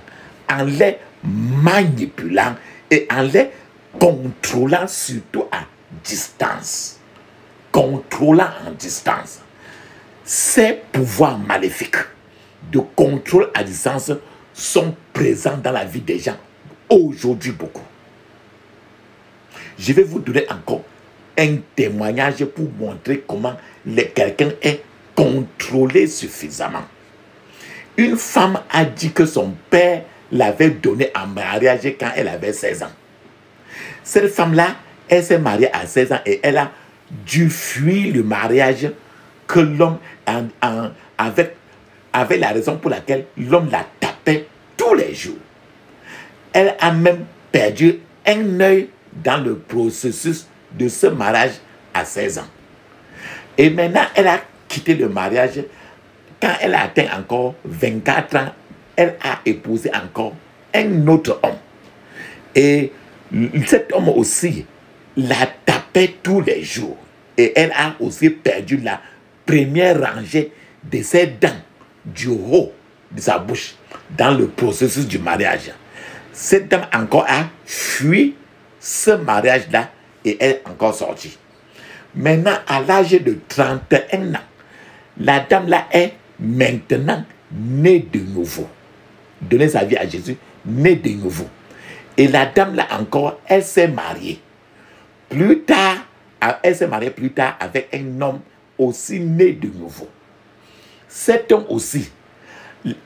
Speaker 1: en les manipulant et en les contrôlant surtout à distance. Contrôlant en distance. Ces pouvoirs maléfiques de contrôle à distance sont présents dans la vie des gens aujourd'hui beaucoup. Je vais vous donner encore un témoignage pour montrer comment quelqu'un est contrôlé suffisamment. Une femme a dit que son père l'avait donné en mariage quand elle avait 16 ans. Cette femme-là, elle s'est mariée à 16 ans et elle a dû fuir le mariage que l'homme avait la raison pour laquelle l'homme la tapait tous les jours. Elle a même perdu un œil dans le processus de ce mariage à 16 ans. Et maintenant, elle a quitté le mariage. Quand elle a atteint encore 24 ans, elle a épousé encore un autre homme. Et cet homme aussi la tapait tous les jours. Et elle a aussi perdu la première rangée de ses dents du haut de sa bouche dans le processus du mariage. Cette dame encore a fui ce mariage-là et elle est encore sortie. Maintenant, à l'âge de 31 ans, la dame-là est maintenant née de nouveau. Donner sa vie à Jésus, née de nouveau. Et la dame-là encore, elle s'est mariée. Plus tard, elle s'est mariée plus tard avec un homme aussi né de nouveau. Cet homme aussi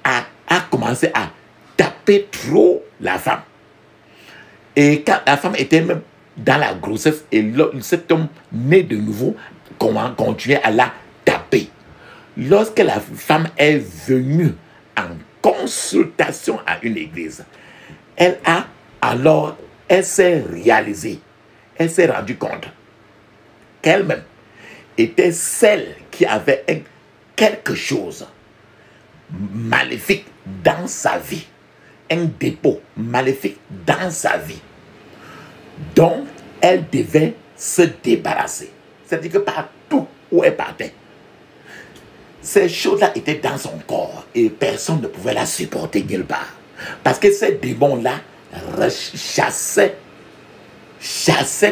Speaker 1: a commencé à taper trop la femme. Et quand la femme était même dans la grossesse, et cet homme né de nouveau continuait à la taper. Lorsque la femme est venue en consultation à une église, elle s'est réalisée, elle s'est rendue compte qu'elle-même était celle qui avait quelque chose maléfique dans sa vie, un dépôt maléfique dans sa vie, dont elle devait se débarrasser. C'est-à-dire que partout où elle partait, ces choses-là étaient dans son corps et personne ne pouvait la supporter nulle part. Parce que ces démons-là chassaient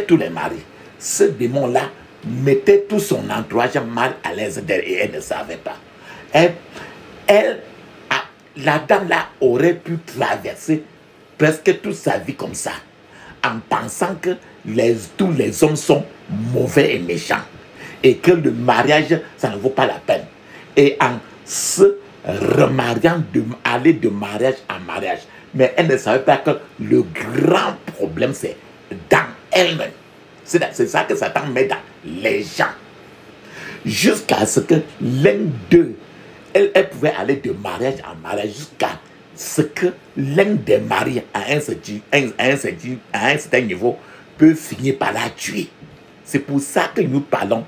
Speaker 1: tous les maris. Ce démon-là mettait tout son entourage mal à l'aise d'elle et elle ne savait pas. La dame-là aurait pu traverser presque toute sa vie comme ça, en pensant que tous les hommes sont mauvais et méchants et que le mariage, ça ne vaut pas la peine. Et en se remariant, aller de mariage en mariage. Mais elle ne savait pas que le grand problème, c'est dans elle-même. C'est ça que Satan met dans les gens. Jusqu'à ce que l'un d'eux, elle pouvait aller de mariage en mariage jusqu'à ce que l'un des maris à un certain niveau peut finir par la tuer. C'est pour ça que nous parlons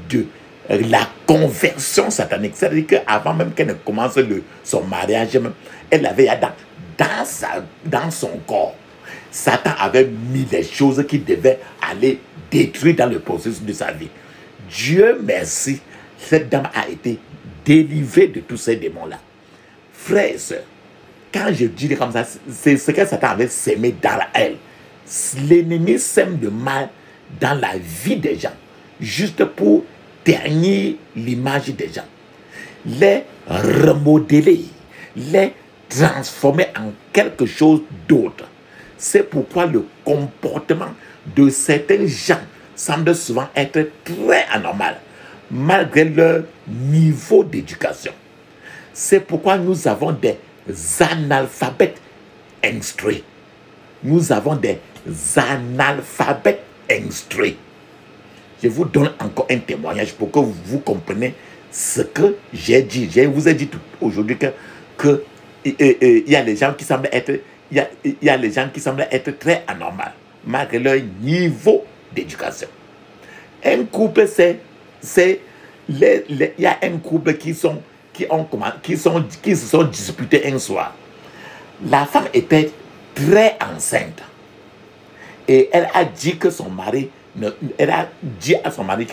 Speaker 1: de la conversion satanique. C'est-à-dire qu'avant même qu'elle ne commence son mariage, elle avait dans son corps Satan avait mis des choses qui devaient aller détruire dans le processus de sa vie. Dieu merci, cette dame a été délivrée de tous ces démons-là. Frères et sœurs, quand je dis comme ça, c'est ce que Satan avait sémé dans elle. L'ennemi sème le mal dans la vie des gens, juste pour ternir l'image des gens, les remodeler, les transformer en quelque chose d'autre. C'est pourquoi le comportement de certains gens semble souvent être très anormal, malgré leur niveau d'éducation. C'est pourquoi nous avons des analphabètes instruits. Nous avons des analphabètes instruits. Je vous donne encore un témoignage pour que vous compreniez ce que j'ai dit. Je vous ai dit aujourd'hui que il y a les gens qui semblent être, il y a les gens qui semblent être très anormaux, malgré leur niveau d'éducation. Un couple, il y a un couple qui se sont disputés un soir. La femme était très enceinte et elle a dit que son mari, elle a dit à son mari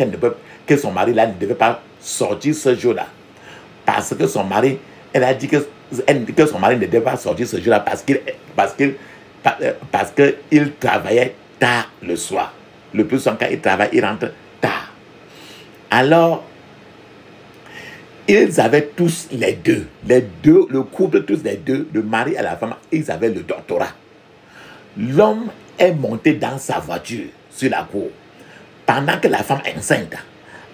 Speaker 1: que son mari là ne devait pas sortir ce jour-là, parce que son mari, elle a dit que son mari ne devait pas sortir ce jour-là parce qu'il travaillait tard le soir. Le plus souvent, quand il travaille, il rentre tard. Alors, ils avaient tous les deux, le couple, tous les deux, le mari et la femme, ils avaient le doctorat. L'homme est monté dans sa voiture sur la cour, pendant que la femme enceinte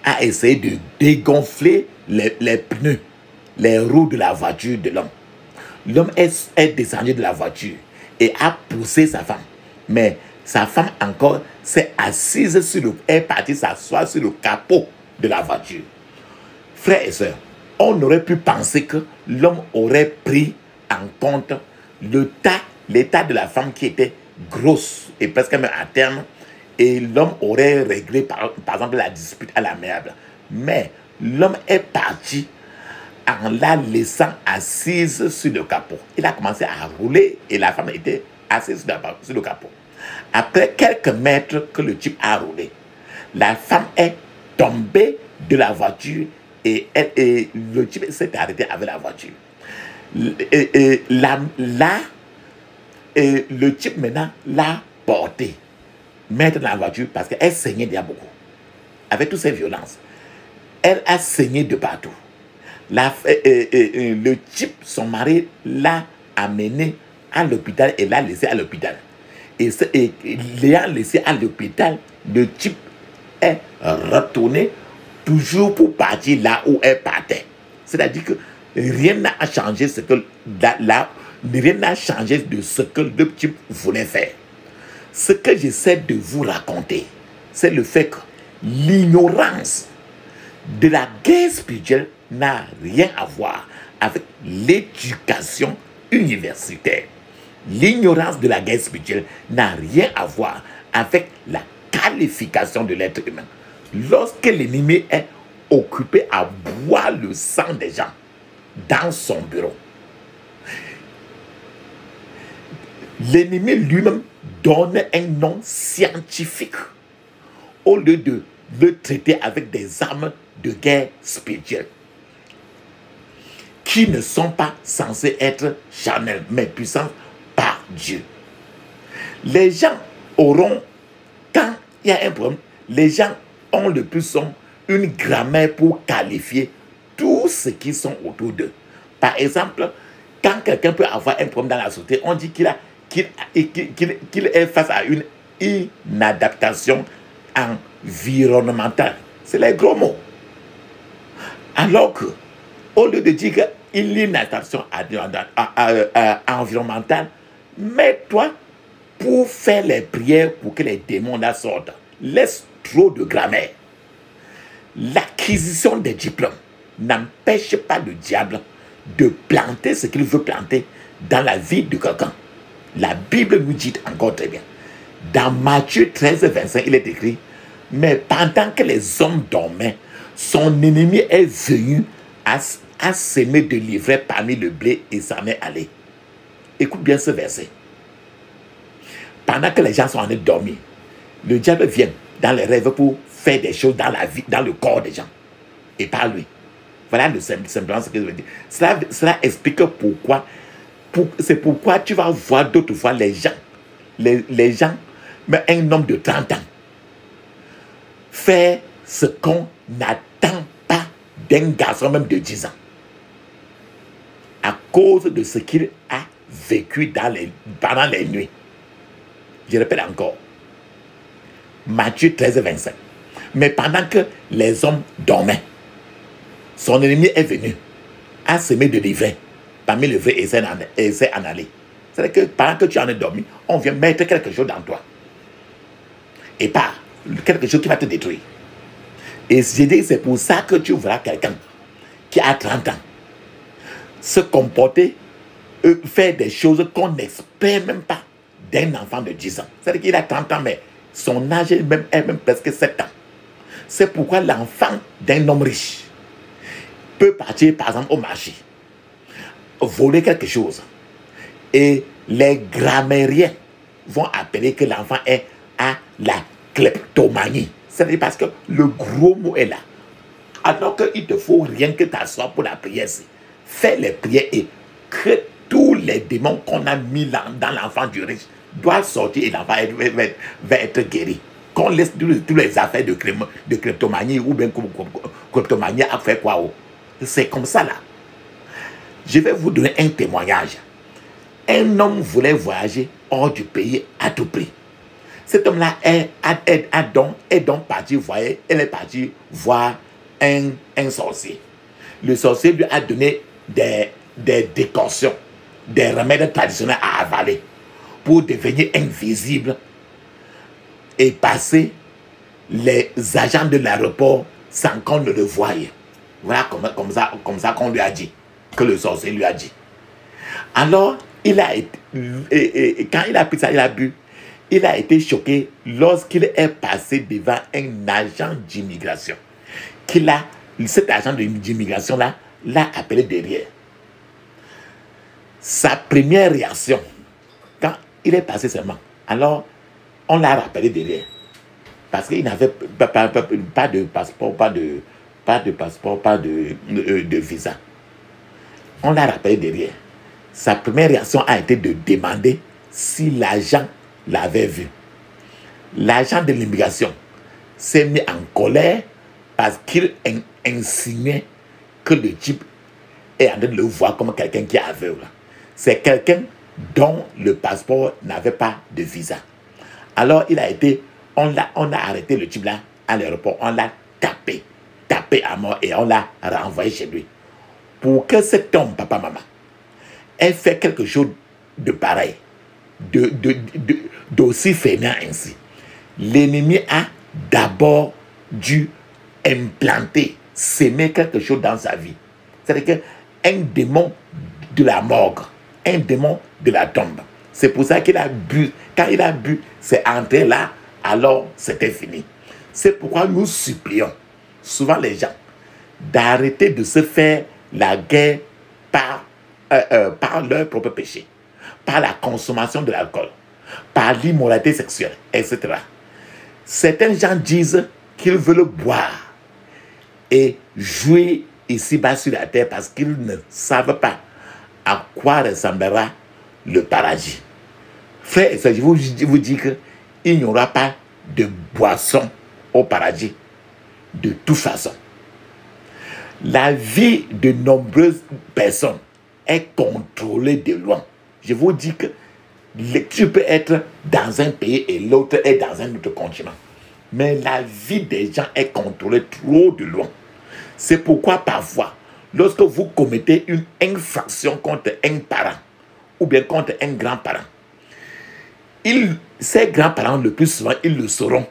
Speaker 1: a essayé de dégonfler les pneus, les roues de la voiture de l'homme. L'homme est descendu de la voiture et a poussé sa femme. Mais sa femme encore s'est assise est partie s'asseoir sur le capot de la voiture. Frères et sœurs, on aurait pu penser que l'homme aurait pris en compte l'état de la femme qui était grosse et presque même à terme, et l'homme aurait réglé par exemple la dispute à l'amiable. Mais l'homme est parti en la laissant assise sur le capot. Il a commencé à rouler et la femme était assise sur le capot. Après quelques mètres que le type a roulé, la femme est tombée de la voiture et le type s'est arrêté avec la voiture. Le type maintenant l'a portée, mettre dans la voiture parce qu'elle saignait déjà beaucoup. Avec toutes ces violences, elle a saigné de partout. Le type, son mari, l'a amené à l'hôpital et l'a laissé à l'hôpital. Et l'ayant laissé à l'hôpital, le type est retourné toujours pour partir là où elle partait. C'est-à-dire que rien n'a changé rien n'a changé de ce que le type voulait faire. Ce que j'essaie de vous raconter, c'est le fait que l'ignorance de la guerre spirituelle n'a rien à voir avec l'éducation universitaire. L'ignorance de la guerre spirituelle n'a rien à voir avec la qualification de l'être humain. Lorsque l'ennemi est occupé à boire le sang des gens dans son bureau, l'ennemi lui-même donne un nom scientifique au lieu de le traiter avec des armes de guerre spirituelle qui ne sont pas censées être charnelles, mais puissantes par Dieu. Les gens auront, quand il y a un problème, les gens ont le plus souvent une grammaire pour qualifier tout ce qui sont autour d'eux. Par exemple, quand quelqu'un peut avoir un problème dans la société, on dit qu'il est face à une inadaptation environnementale. C'est les gros mots. Alors que, au lieu de dire qu'il y a une adaptation environnementale, mets-toi pour faire les prières pour que les démons là sortent. Laisse trop de grammaire. L'acquisition des diplômes n'empêche pas le diable de planter ce qu'il veut planter dans la vie de quelqu'un. La Bible nous dit encore très bien. Dans Matthieu 13, 25, il est écrit: mais pendant que les hommes dormaient, son ennemi est venu à semer de l'ivraie parmi le blé et s'en est allé. Écoute bien ce verset. pendant que les gens sont en train de dormir, le diable vient dans les rêves pour faire des choses dans la vie, dans le corps des gens. Et par lui. Voilà simplement ce que je veux dire. Cela explique pourquoi. C'est pourquoi tu vas voir d'autres fois les gens, mais un homme de 30 ans, faire ce qu'on n'attend pas d'un garçon même de 10 ans. À cause de ce qu'il a vécu pendant les nuits. Je répète encore. Matthieu 13, 25. Mais pendant que les hommes dormaient, son ennemi est venu, a semé de l'ivraie parmi les vrais et essaie en aller. C'est-à-dire que pendant que tu en es dormi, on vient mettre quelque chose dans toi. Et pas quelque chose qui va te détruire. Et j'ai dit, c'est pour ça que tu verras quelqu'un qui a 30 ans se comporter, faire des choses qu'on n'espère même pas d'un enfant de 10 ans. C'est-à-dire qu'il a 30 ans, mais son âge est même presque 7 ans. C'est pourquoi l'enfant d'un homme riche peut partir, par exemple, au marché, voler quelque chose. Et les grammairiens vont appeler que l'enfant est à la kleptomanie. C'est-à-dire parce que le gros mot est là. Alors qu'il ne te faut rien que t'asseoir pour la prière. Fais les prières et que tous les démons qu'on a mis dans l'enfant du riche doivent sortir et l'enfant va être guéri. Qu'on laisse tous les affaires de kleptomanie ou bien kleptomanie à faire quoi. C'est comme ça là. Je vais vous donner un témoignage. Un homme voulait voyager hors du pays à tout prix. Cet homme-là est donc parti voyager. Elle est partie voir un sorcier. Le sorcier lui a donné des décoctions, des remèdes traditionnels à avaler pour devenir invisible et passer les agents de l'aéroport sans qu'on ne le voie. Voilà comme ça qu'on lui a dit, que le sorcier lui a dit. Alors, quand il a pris ça, il a bu, il a été choqué lorsqu'il est passé devant un agent d'immigration. Cet agent d'immigration-là l'a appelé derrière. Sa première réaction, quand il est passé seulement, alors on l'a rappelé derrière. Parce qu'il n'avait pas de passeport, pas de visa. On l'a rappelé derrière. Sa première réaction a été de demander si l'agent l'avait vu. L'agent de l'immigration s'est mis en colère parce qu'il insinuait que le type est en train de le voir comme quelqu'un qui est aveugle. C'est quelqu'un dont le passeport n'avait pas de visa. Alors on a arrêté le type là à l'aéroport, on l'a tapé à mort et on l'a renvoyé chez lui. Pour que cet homme, papa, maman, ait fait quelque chose de pareil, d'aussi fainéant ainsi, l'ennemi a d'abord dû implanter, s'aimer quelque chose dans sa vie. C'est-à-dire qu'un démon de la morgue, un démon de la tombe. C'est pour ça qu'il a bu. Quand il a bu, c'est entré là, alors c'était fini. C'est pourquoi nous supplions souvent les gens d'arrêter de se faire la guerre par leur propre péché, par la consommation de l'alcool, par l'immoralité sexuelle, etc. Certains gens disent qu'ils veulent boire et jouer ici-bas sur la terre parce qu'ils ne savent pas à quoi ressemblera le paradis. Frères et sœurs, je vous dis qu'il n'y aura pas de boisson au paradis de toute façon. La vie de nombreuses personnes est contrôlée de loin. Je vous dis que tu peux être dans un pays et l'autre est dans un autre continent. Mais la vie des gens est contrôlée trop de loin. C'est pourquoi parfois, lorsque vous commettez une infraction contre un parent ou bien contre un grand-parent, ces grands-parents, le plus souvent, ils le sauront,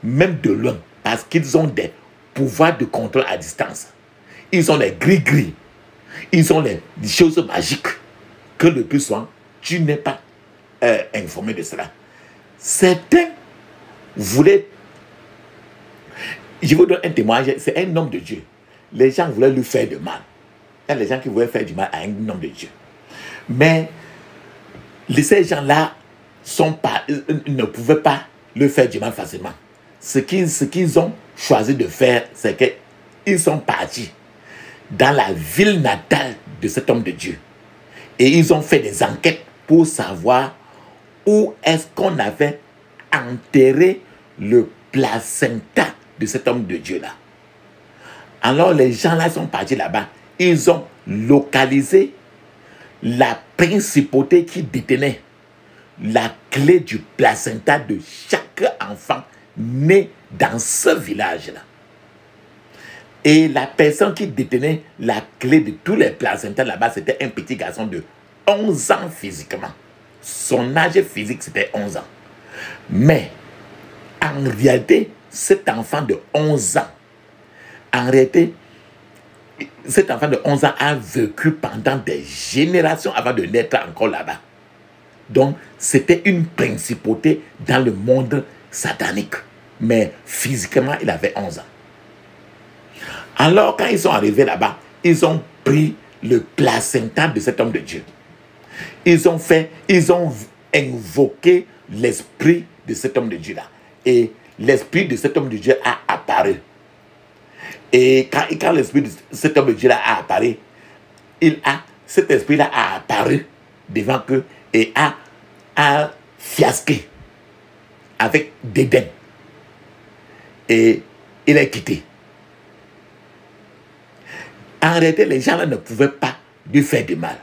Speaker 1: même de loin, parce qu'ils ont des pouvoirs de contrôle à distance. Ils ont les gris-gris. Ils ont les choses magiques que le plus souvent, tu n'es pas informé de cela. Certains voulaient... Je vous donne un témoignage, c'est un homme de Dieu. Les gens voulaient lui faire du mal. Il y a les gens qui voulaient faire du mal à un homme de Dieu. Mais ces gens-là ne pouvaient pas le faire du mal facilement. Ce qu'ils ont choisi de faire, c'est qu'ils sont partis dans la ville natale de cet homme de Dieu. Et ils ont fait des enquêtes pour savoir où est-ce qu'on avait enterré le placenta de cet homme de Dieu-là. Alors les gens-là sont partis là-bas. Ils ont localisé la principauté qui détenait la clé du placenta de chaque enfant né dans ce village-là. Et la personne qui détenait la clé de tous les placentas là-bas, c'était un petit garçon de 11 ans physiquement. Son âge physique, c'était 11 ans. Mais, en réalité, cet enfant de 11 ans, a vécu pendant des générations avant de naître encore là-bas. Donc, c'était une principauté dans le monde satanique. Mais physiquement, il avait 11 ans. Alors, quand ils sont arrivés là-bas, ils ont pris le placenta de cet homme de Dieu. Ils ont invoqué l'esprit de cet homme de Dieu-là. Et l'esprit de cet homme de Dieu a apparu. Et quand l'esprit de cet homme de Dieu-là a apparu, cet esprit-là a apparu devant eux et a fiasqué avec dédain. Et il est quitté. En réalité, les gens-là ne pouvaient pas lui faire du mal.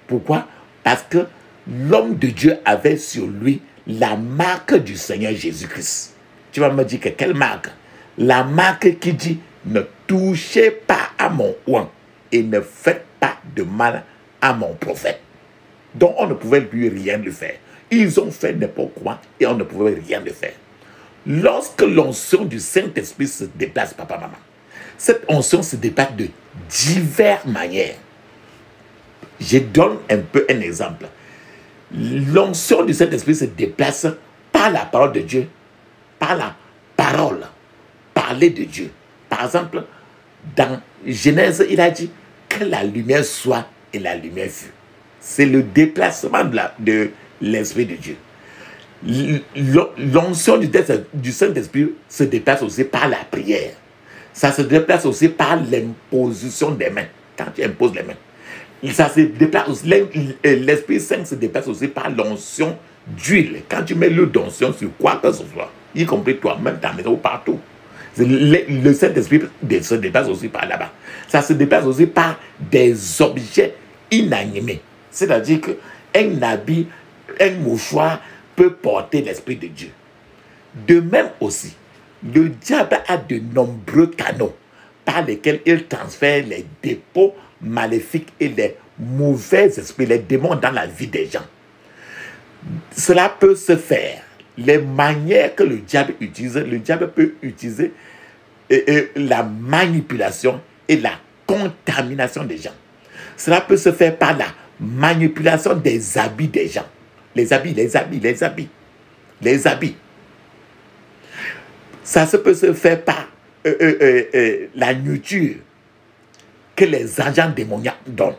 Speaker 1: Pourquoi? Parce que l'homme de Dieu avait sur lui la marque du Seigneur Jésus-Christ. Tu vas me dire que quelle marque? La marque qui dit ne touchez pas à mon oint et ne faites pas de mal à mon prophète. Donc on ne pouvait lui rien lui faire. Ils ont fait n'importe quoi et on ne pouvait rien lui faire. Lorsque l'onction du Saint-Esprit se déplace, papa, maman, cette onction se déplace de diverses manières. Je donne un peu un exemple. L'onction du Saint-Esprit se déplace par la parole de Dieu, par la parole, parler de Dieu. Par exemple, dans Genèse, il a dit que la lumière soit et la lumière fut. C'est le déplacement de l'Esprit de Dieu. L'onction du Saint-Esprit se déplace aussi par la prière. Ça se déplace aussi par l'imposition des mains. Quand tu imposes les mains. Ça se déplace aussi, l'Esprit Saint se déplace aussi par l'onction d'huile. Quand tu mets l'huile d'onction sur quoi que ce soit, y compris toi, même ta maison ou partout. Le Saint-Esprit se déplace aussi par là-bas. Ça se déplace aussi par des objets inanimés. C'est-à-dire qu'un habit, un mouchoir peut porter l'Esprit de Dieu. De même aussi, le diable a de nombreux canaux par lesquels il transfère les dépôts maléfiques et les mauvais esprits, les démons dans la vie des gens. Cela peut se faire. Les manières que le diable peut utiliser la manipulation et la contamination des gens. Cela peut se faire par la manipulation des habits des gens. Les habits. Ça peut se faire par la nourriture que les agents démoniaques donnent.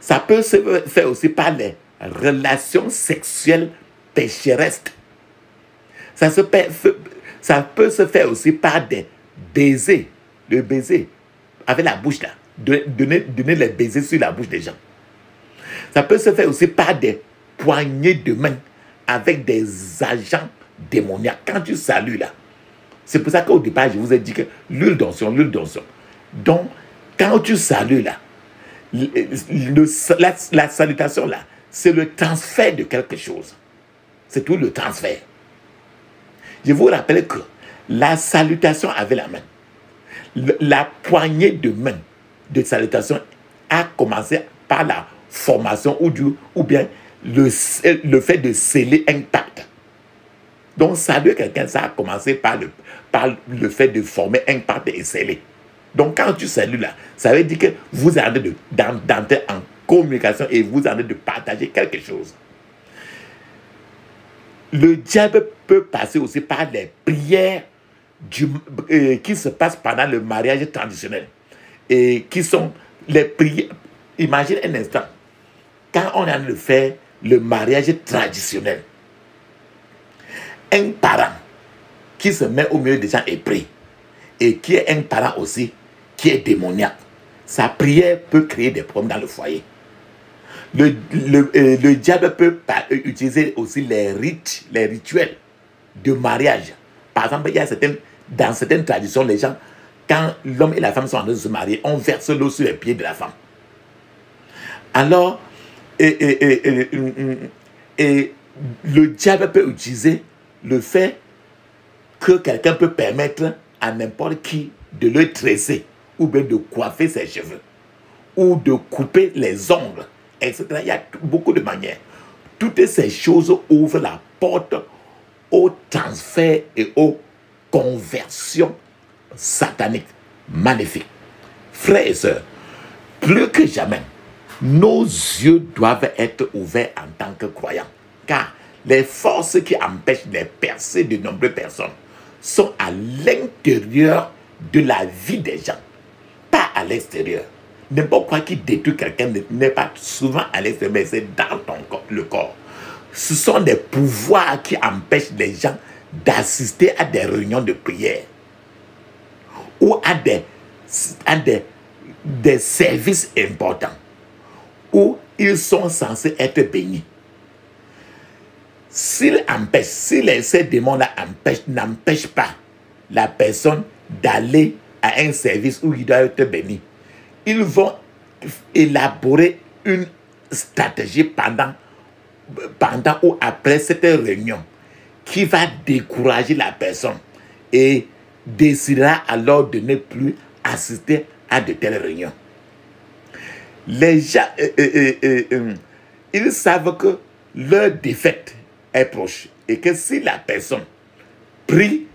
Speaker 1: Ça peut se faire aussi par les relations sexuelles pécheresques. Ça peut se faire aussi par des baisers. Le baiser avec la bouche là. Donner les baisers sur la bouche des gens. Ça peut se faire aussi par des poignées de main avec des agents démoniaques. Quand tu salues là, c'est pour ça qu'au départ, je vous ai dit que l'huile d'onction. Donc, quand tu salues là, la salutation là, c'est le transfert de quelque chose. C'est tout le transfert. Je vous rappelle que la salutation avec la main, la poignée de main de salutation a commencé par la formation ou bien le fait de sceller un pacte. Donc, saluer quelqu'un, ça a commencé par le fait de former un pacte et sceller. Donc, quand tu salues là, ça veut dire que vous allez d'entrer en communication et vous allez de partager quelque chose. Le diable peut passer aussi par les prières qui se passent pendant le mariage traditionnel. Et qui sont les prières. Imagine un instant, quand on a de faire le mariage traditionnel. Un parent qui se met au milieu des gens et prie, et qui est un parent aussi qui est démoniaque, sa prière peut créer des problèmes dans le foyer. Le diable peut utiliser aussi les rites, les rituels de mariage. Par exemple, il y a dans certaines traditions, les gens, quand l'homme et la femme sont en train de se marier, on verse l'eau sur les pieds de la femme. Alors, et le diable peut utiliser le fait que quelqu'un peut permettre à n'importe qui de le tresser, ou bien de coiffer ses cheveux, ou de couper les ongles, etc. Il y a beaucoup de manières. Toutes ces choses ouvrent la porte au transfert et aux conversions sataniques, magnifiques. Frères et sœurs, plus que jamais, nos yeux doivent être ouverts en tant que croyants, car les forces qui empêchent les percées de nombreuses personnes sont à l'intérieur de la vie des gens, pas à l'extérieur. N'importe quoi qui détruit quelqu'un n'est pas souvent à l'extérieur, mais c'est dans le corps. Ce sont des pouvoirs qui empêchent les gens d'assister à des réunions de prière ou à des services importants où ils sont censés être bénis. Si ces démons-là n'empêchent pas la personne d'aller à un service où il doit être béni, ils vont élaborer une stratégie pendant ou après cette réunion qui va décourager la personne et décidera alors de ne plus assister à de telles réunions. Les gens, ils savent que leur défaite est proche et que si la personne prie,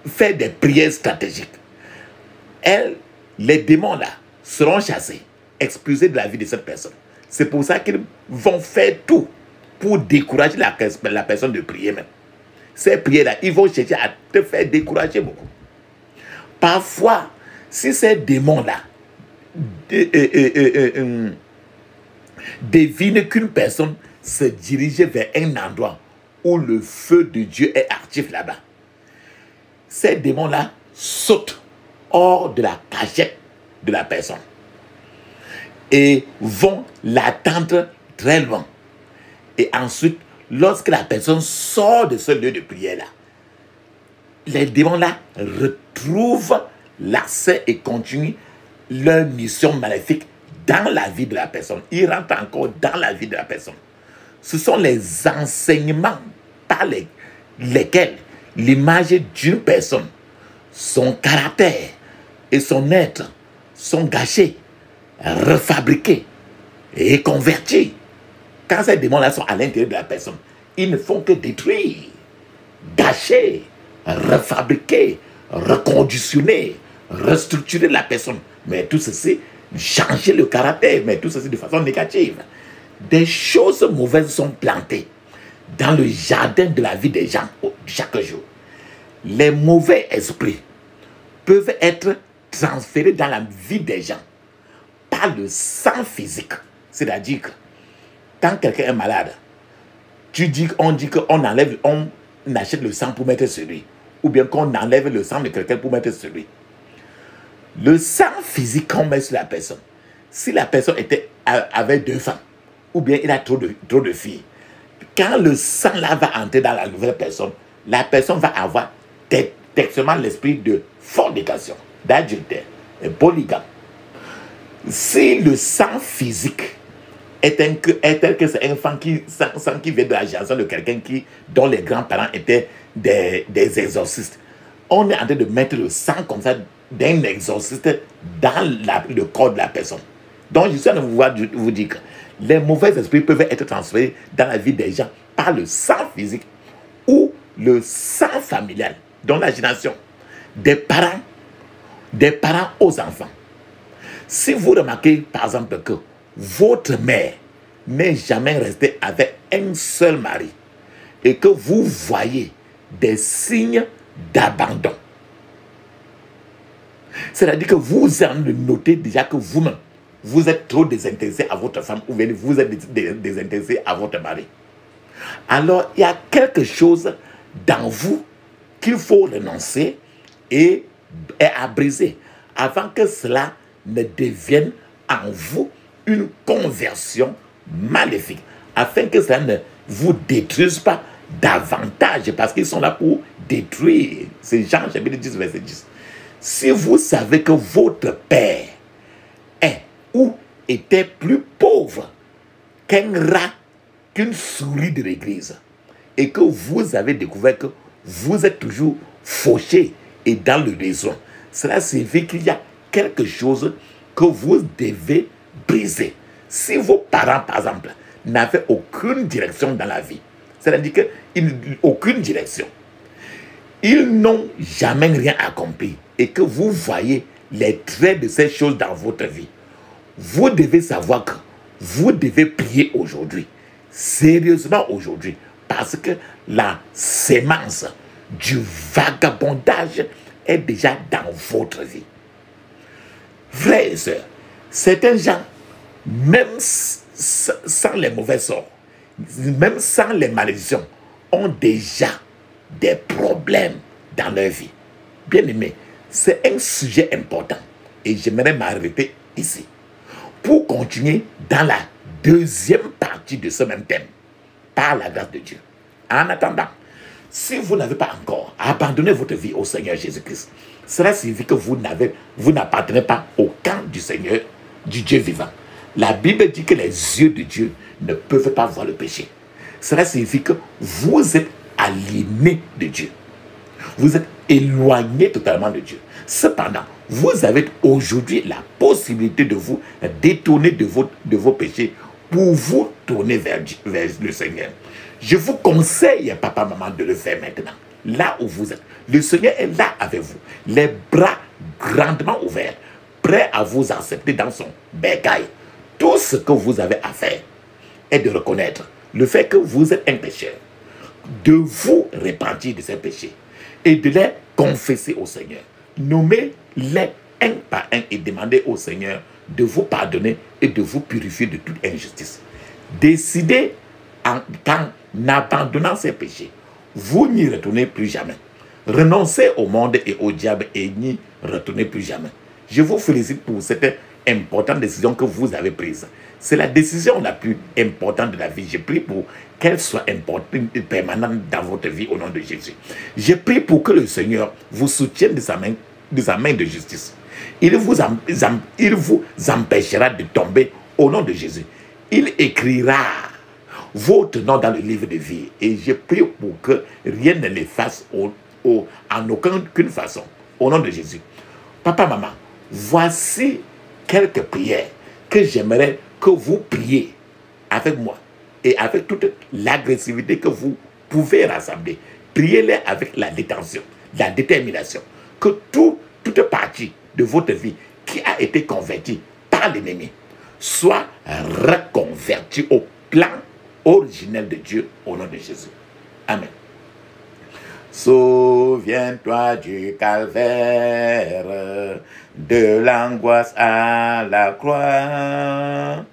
Speaker 1: fait des prières stratégiques, les démons là seront chassés, expulsés de la vie de cette personne. C'est pour ça qu'ils vont faire tout pour décourager la personne de prier même. Ces prières-là, ils vont chercher à te faire décourager beaucoup. Parfois, si ces démons-là devinent qu'une personne se dirige vers un endroit où le feu de Dieu est actif là-bas, ces démons-là sautent hors de la cachette de la personne et vont l'attendre très loin. Et ensuite, lorsque la personne sort de ce lieu de prière-là, les démons-là retrouvent l'accès et continuent leur mission maléfique dans la vie de la personne. Ils rentrent encore dans la vie de la personne. Ce sont les enseignements par lesquels l'image d'une personne, son caractère et son être sont gâchés, refabriqués et convertis. Quand ces démons-là sont à l'intérieur de la personne, ils ne font que détruire, gâcher, refabriquer, reconditionner, restructurer la personne. Mais tout ceci, changer le caractère, mais tout ceci de façon négative. Des choses mauvaises sont plantées dans le jardin de la vie des gens chaque jour. Les mauvais esprits peuvent être transférés dans la vie des gens par le sang physique. C'est-à-dire que quand quelqu'un est malade, on dit qu'on achète le sang pour mettre sur lui. Ou bien qu'on enlève le sang de quelqu'un pour mettre sur lui. Le sang physique qu'on met sur la personne, si la personne avait 2 femmes, ou bien il a trop de filles, quand le sang là va entrer dans la nouvelle personne, la personne va avoir directement l'esprit de fornication, d'adultère, et polygame. Si le sang physique est tel que c'est un sang qui vient de la janson de quelqu'un dont les grands-parents étaient des exorcistes, on est en train de mettre le sang comme ça d'un exorciste dans le corps de la personne. Donc je suis en train de vous dire que les mauvais esprits peuvent être transférés dans la vie des gens par le sang physique ou le sang familial, dans la génération des parents aux enfants. Si vous remarquez par exemple que votre mère n'est jamais restée avec un seul mari et que vous voyez des signes d'abandon, c'est-à-dire que vous en notez déjà que vous-même, vous êtes trop désintéressé à votre femme ou bien vous êtes désintéressé à votre mari. Alors, il y a quelque chose dans vous qu'il faut renoncer et à briser avant que cela ne devienne en vous une conversion maléfique, afin que cela ne vous détruise pas davantage, parce qu'ils sont là pour détruire. C'est Jean chapitre 10, verset 10. Si vous savez que votre père est ou était plus pauvre qu'un rat, qu'une souris de l'église, et que vous avez découvert que vous êtes toujours fauché et dans le besoin, cela signifie qu'il y a quelque chose que vous devez briser. Si vos parents, par exemple, n'avaient aucune direction dans la vie, c'est-à-dire qu'ils n'ont aucune direction, ils n'ont jamais rien accompli, et que vous voyez les traits de ces choses dans votre vie, vous devez savoir que vous devez prier aujourd'hui, sérieusement aujourd'hui, parce que la sémence du vagabondage est déjà dans votre vie. Frères et sœurs, certains gens, même sans les mauvais sorts, même sans les malédictions, ont déjà des problèmes dans leur vie. Bien aimé, c'est un sujet important et j'aimerais m'arrêter ici pour continuer dans la deuxième partie de ce même thème, par la grâce de Dieu. En attendant, si vous n'avez pas encore abandonné votre vie au Seigneur Jésus-Christ, cela signifie que vous n'appartenez pas au camp du Seigneur, du Dieu vivant. La Bible dit que les yeux de Dieu ne peuvent pas voir le péché. Cela signifie que vous êtes aliéné de Dieu. Vous êtes éloigné totalement de Dieu. Cependant, vous avez aujourd'hui la possibilité de vous détourner de vos péchés pour vous tourner vers le Seigneur. Je vous conseille, papa, maman, de le faire maintenant. Là où vous êtes. Le Seigneur est là avec vous. Les bras grandement ouverts, prêts à vous accepter dans son bercail. Tout ce que vous avez à faire est de reconnaître le fait que vous êtes un pécheur, de vous repentir de ces péchés et de les confesser au Seigneur. Nommez-les un par un et demandez au Seigneur de vous pardonner et de vous purifier de toute injustice. Décidez qu'en abandonnant ces péchés, vous n'y retournez plus jamais. Renoncez au monde et au diable et n'y retournez plus jamais. Je vous félicite pour cette importante décision que vous avez prise. C'est la décision la plus importante de la vie. Je prie pour qu'elle soit importante et permanente dans votre vie au nom de Jésus. Je prie pour que le Seigneur vous soutienne de sa main de justice. Il vous empêchera de tomber au nom de Jésus. Il écrira votre nom dans le livre de vie. Et je prie pour que rien ne l'efface en aucune façon. Au nom de Jésus. Papa, maman, voici quelques prières que j'aimerais que vous priez avec moi et avec toute l'agressivité que vous pouvez rassembler. Priez-les avec la détention, la détermination. Que toute partie de votre vie qui a été convertie par l'ennemi soit reconvertie au plan originel de Dieu au nom de Jésus. Amen. Souviens-toi du calvaire, de l'angoisse à la croix,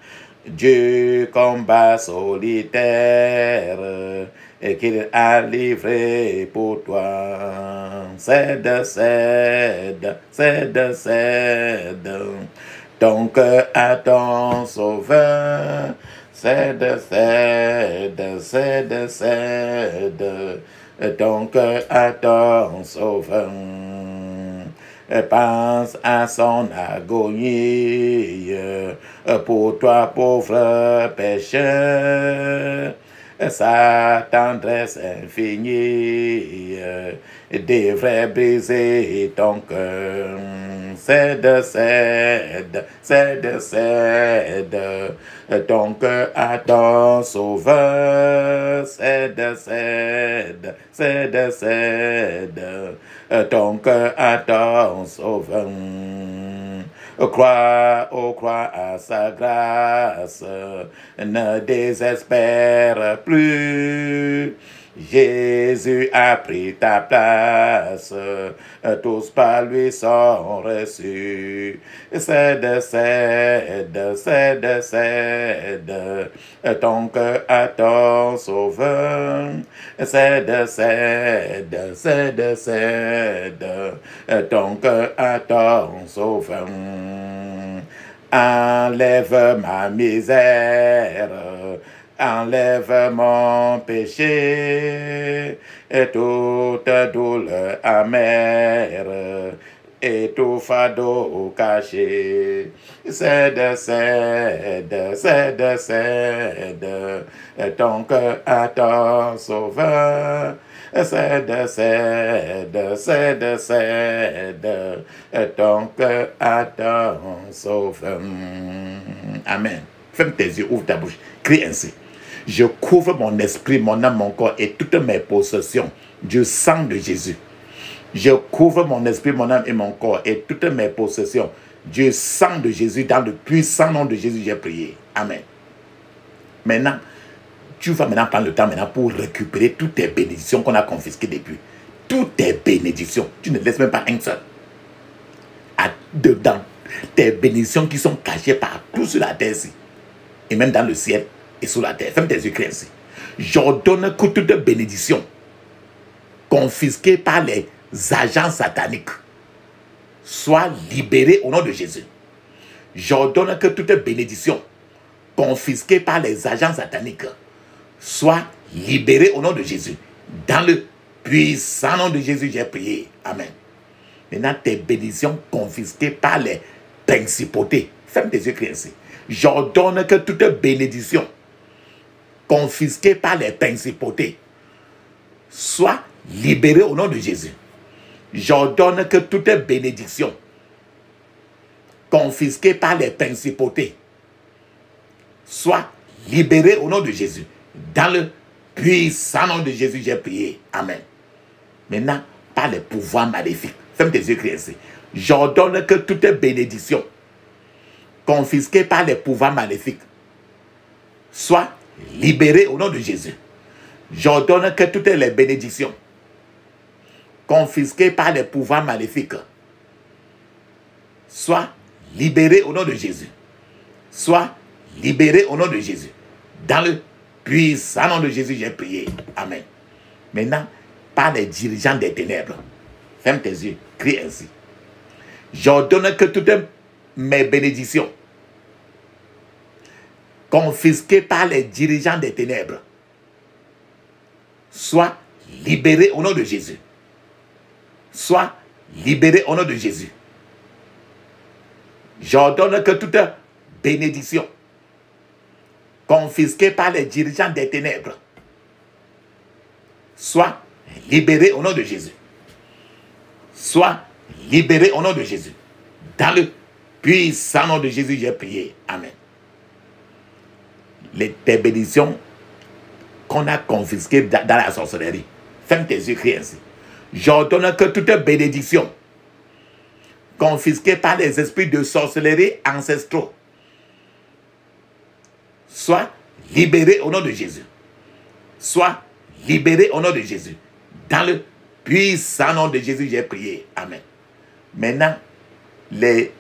Speaker 1: du combat solitaire et qu'il a livré pour toi. Cède, cède, cède, cède ton cœur à ton sauveur. Cède, cède, cède, cède ton cœur à ton sauveur. Pense à son agonie pour toi, pauvre pécheur. Sa tendresse infinie devrait briser ton cœur. Cède, cède, cède, cède ton cœur à ton sauveur. Cède, cède, cède, cède ton cœur à ton sauveur. Crois à sa grâce, ne désespère plus. Jésus a pris ta place, tous par lui sont reçus. Cède, cède, cède, cède, ton cœur à ton sauveur. Cède, cède, cède, cède, ton cœur à ton sauveur. Enlève ma misère, enlève mon péché, et toute douleur amère, et tout fardeau caché. Cède, cède, cède, cède, ton cœur à ton sauveur. Cède, cède, cède, cède, ton cœur à ton sauveur. Amen. Ferme tes yeux, ouvre ta bouche, crie ainsi. Je couvre mon esprit, mon âme, mon corps et toutes mes possessions du sang de Jésus. Je couvre mon esprit, mon âme et mon corps et toutes mes possessions du sang de Jésus. Dans le puissant nom de Jésus, j'ai prié. Amen. Maintenant, tu vas maintenant prendre le temps maintenant pour récupérer toutes tes bénédictions qu'on a confisquées depuis. Toutes tes bénédictions. Tu ne laisses même pas un seul. Dedans, tes bénédictions qui sont cachées partout sur la terre ici. Et même dans le ciel et sous la terre. Ferme tes yeux, crie ainsi. J'ordonne que toute bénédiction confisquée par les agents sataniques soit libérée au nom de Jésus. J'ordonne que toute bénédiction confisquée par les agents sataniques soit libérée au nom de Jésus. Dans le puissant nom de Jésus, j'ai prié. Amen. Maintenant, tes bénédictions confisquées par les principautés. Ferme tes yeux, crie ainsi. J'ordonne que toute bénédiction confisquée par les principautés soit libérée au nom de Jésus. J'ordonne que toute bénédiction confisquée par les principautés soit libérée au nom de Jésus. Dans le puissant nom de Jésus, j'ai prié. Amen. Maintenant, par les pouvoirs maléfiques. Ferme tes yeux, crie ainsi. J'ordonne que toute bénédiction confisquée par les pouvoirs maléfiques soit libérée au nom de Jésus. J'ordonne que toutes les bénédictions confisquées par les pouvoirs maléfiques soient libérées au nom de Jésus. Soient libérées au nom de Jésus. Dans le puissant nom de Jésus, j'ai prié. Amen. Maintenant, par les dirigeants des ténèbres, ferme tes yeux, crie ainsi. J'ordonne que toutes mes bénédictions confisquées par les dirigeants des ténèbres soient libérées au nom de Jésus. Soient libérées au nom de Jésus. J'ordonne que toute bénédiction confisquée par les dirigeants des ténèbres soit libérée au nom de Jésus. Soit libérée au nom de Jésus. Dans le puissant nom de Jésus, j'ai prié. Amen. Tes bénédictions qu'on a confisquées dans la sorcellerie. Ferme tes yeux, crie ainsi. J'ordonne que toute bénédiction confisquée par les esprits de sorcellerie ancestraux soit libérée au nom de Jésus. Soit libérée au nom de Jésus. Dans le puissant nom de Jésus, j'ai prié. Amen. Maintenant, tes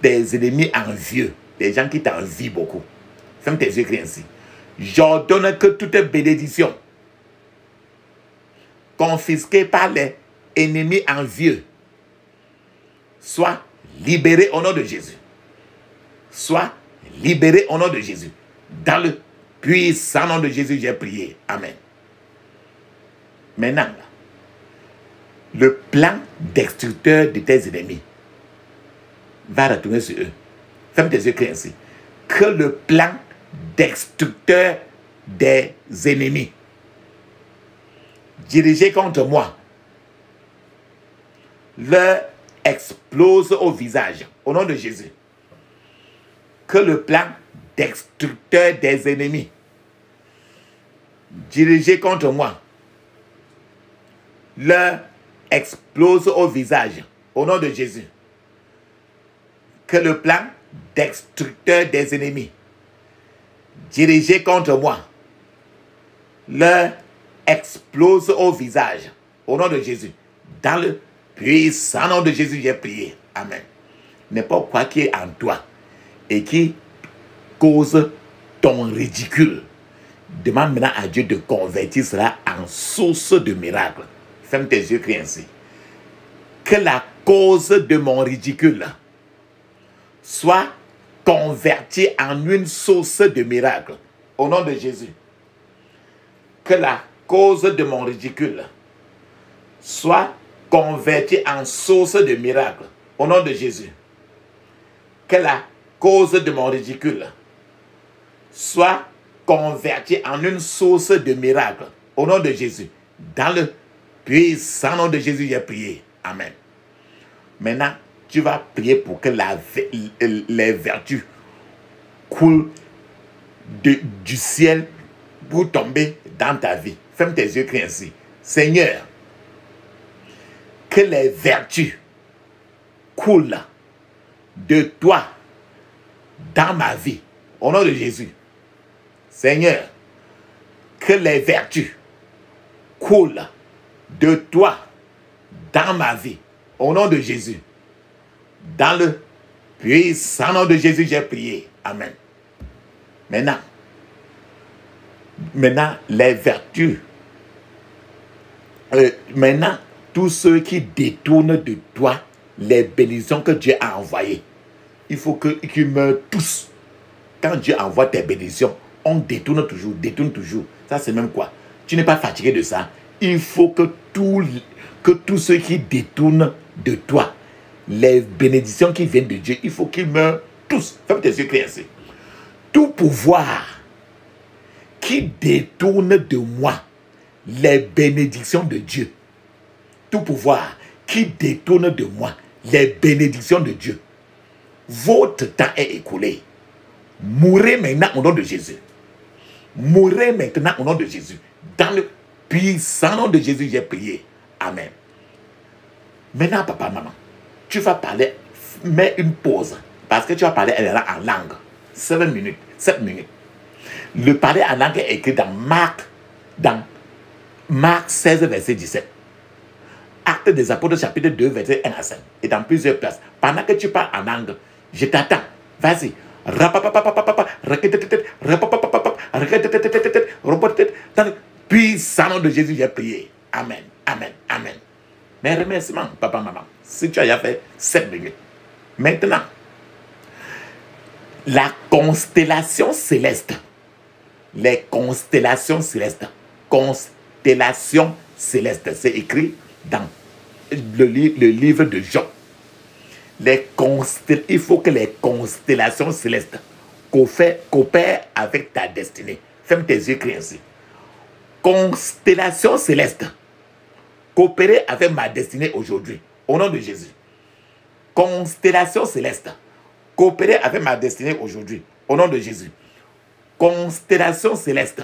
Speaker 1: ennemis envieux, les gens qui t'envient beaucoup, ferme tes yeux, crie ainsi. J'ordonne que toute bénédiction confisquée par les ennemis envieux soit libérée au nom de Jésus. Soit libérée au nom de Jésus. Dans le puissant nom de Jésus, j'ai prié. Amen. Maintenant, le plan destructeur de tes ennemis va retourner sur eux. Ferme tes yeux, crie ainsi. Que le plan destructeur des ennemis dirigé contre moi leur explose au visage. Au nom de Jésus. Que le plan destructeur des ennemis dirigé contre moi leur explose au visage. Au nom de Jésus. Que le plan destructeur des ennemis dirigé contre moi leur explose au visage. Au nom de Jésus. Dans le puissant nom de Jésus, j'ai prié. Amen. N'importe quoi qui est en toi et qui cause ton ridicule, demande maintenant à Dieu de convertir cela en source de miracle. Ferme tes yeux, crie ainsi. Que la cause de mon ridicule soit convertie en une source de miracle. Au nom de Jésus. Que la cause de mon ridicule soit convertie en source de miracle. Au nom de Jésus. Que la cause de mon ridicule soit convertie en une source de miracle. Au nom de Jésus. Dans le puissant nom de Jésus, j'ai prié. Amen. Maintenant, tu vas prier pour que les vertus coulent du ciel pour tomber dans ta vie. Ferme tes yeux, crie ainsi. Seigneur, que les vertus coulent de toi dans ma vie. Au nom de Jésus. Seigneur, que les vertus coulent de toi dans ma vie. Au nom de Jésus. Dans le puissant nom de Jésus, j'ai prié. Amen. Maintenant, les vertus. Maintenant, tous ceux qui détournent de toi les bénédictions que Dieu a envoyées, il faut qu'ils meurent tous. Quand Dieu envoie tes bénédictions, on détourne toujours. Ça, c'est même quoi? Tu n'es pas fatigué de ça. Il faut que tous ceux qui détournent de toi les bénédictions qui viennent de Dieu, il faut qu'ils meurent tous. Ferme tes yeux, crie ainsi. Tout pouvoir qui détourne de moi les bénédictions de Dieu, tout pouvoir qui détourne de moi les bénédictions de Dieu, votre temps est écoulé. Mourrez maintenant au nom de Jésus. Mourrez maintenant au nom de Jésus. Dans le puissant nom de Jésus, j'ai prié. Amen. Maintenant, papa, maman, tu vas parler, mets une pause. Parce que tu vas parler, elle est là en langue. 7 minutes. Le parler en langue est écrit dans Marc 16, verset 17. Actes des Apôtres, chapitre 2, verset 1 à 5. Et dans plusieurs places. Pendant que tu parles en langue, je t'attends. Vas-y. Dans le puissant nom de Jésus, j'ai prié. Amen. Amen. Amen. Mes remerciements, papa, maman. Si tu as fait 7 minutes. Maintenant, la constellation céleste. Les constellations célestes. Constellation céleste. C'est écrit dans le livre de Job. Il faut que les constellations célestes coopèrent avec ta destinée. Ferme tes yeux, crie ainsi. Constellation céleste. Coopérer avec ma destinée aujourd'hui. Au nom de Jésus. Constellation céleste. Coopérer avec ma destinée aujourd'hui. Au nom de Jésus. Constellation céleste.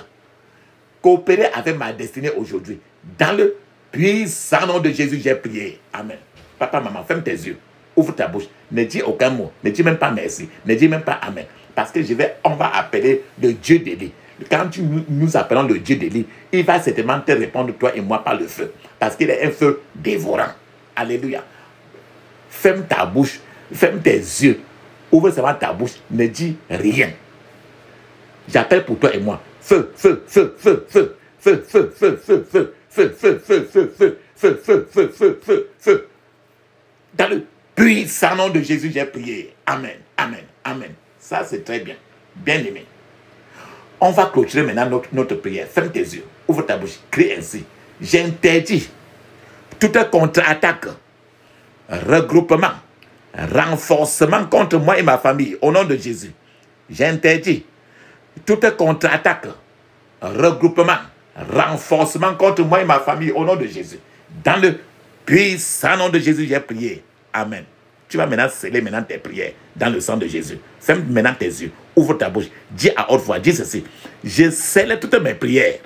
Speaker 1: Coopérer avec ma destinée aujourd'hui. Dans le puissant nom de Jésus, j'ai prié. Amen. Papa, maman, ferme tes yeux. Ouvre ta bouche. Ne dis aucun mot. Ne dis même pas merci. Ne dis même pas amen. Parce que on va appeler le Dieu d'Élie. Quand nous appelons le Dieu d'Élie, il va certainement te répondre, toi et moi, par le feu. Parce qu'il est un feu dévorant. Alléluia. Ferme ta bouche. Ferme tes yeux. Ouvre seulement ta bouche. Ne dis rien. J'appelle pour toi et moi. Feu, feu, feu, feu, feu. Feu, feu, feu, feu, feu. Feu, feu, feu, feu, feu. Feu, feu, feu, feu, feu, feu. Dans le puissant nom de Jésus, j'ai prié. Amen, amen, amen. Ça, c'est très bien. Bien aimé. On va clôturer maintenant notre prière. Ferme tes yeux. Ouvre ta bouche. Crie ainsi. J'interdis toute contre-attaque, regroupement, renforcement contre moi et ma famille. Au nom de Jésus. J'interdis toute contre-attaque, regroupement, renforcement contre moi et ma famille. Au nom de Jésus. Dans le puissant nom de Jésus, j'ai prié. Amen. Tu vas maintenant sceller tes prières dans le sang de Jésus. Ferme maintenant tes yeux. Ouvre ta bouche. Dis à haute voix. Dis ceci. Je scelle toutes mes prières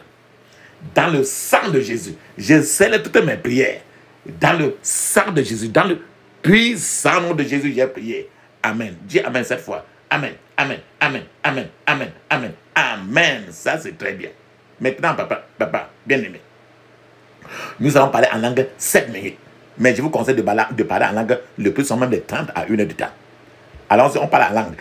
Speaker 1: dans le sang de Jésus. Je scelle toutes mes prières dans le sang de Jésus. Dans le puissant nom de Jésus, j'ai prié. Amen. Dis amen cette fois. Amen. Amen. Amen. Amen. Amen. Amen. Amen. Ça, c'est très bien. Maintenant, papa, bien aimé.
Speaker 2: Nous allons parler en langue 7 minutes. Mais je vous conseille de parler en langue le plus souvent de 30 à 1 heure de temps. Alors, on parle en langue.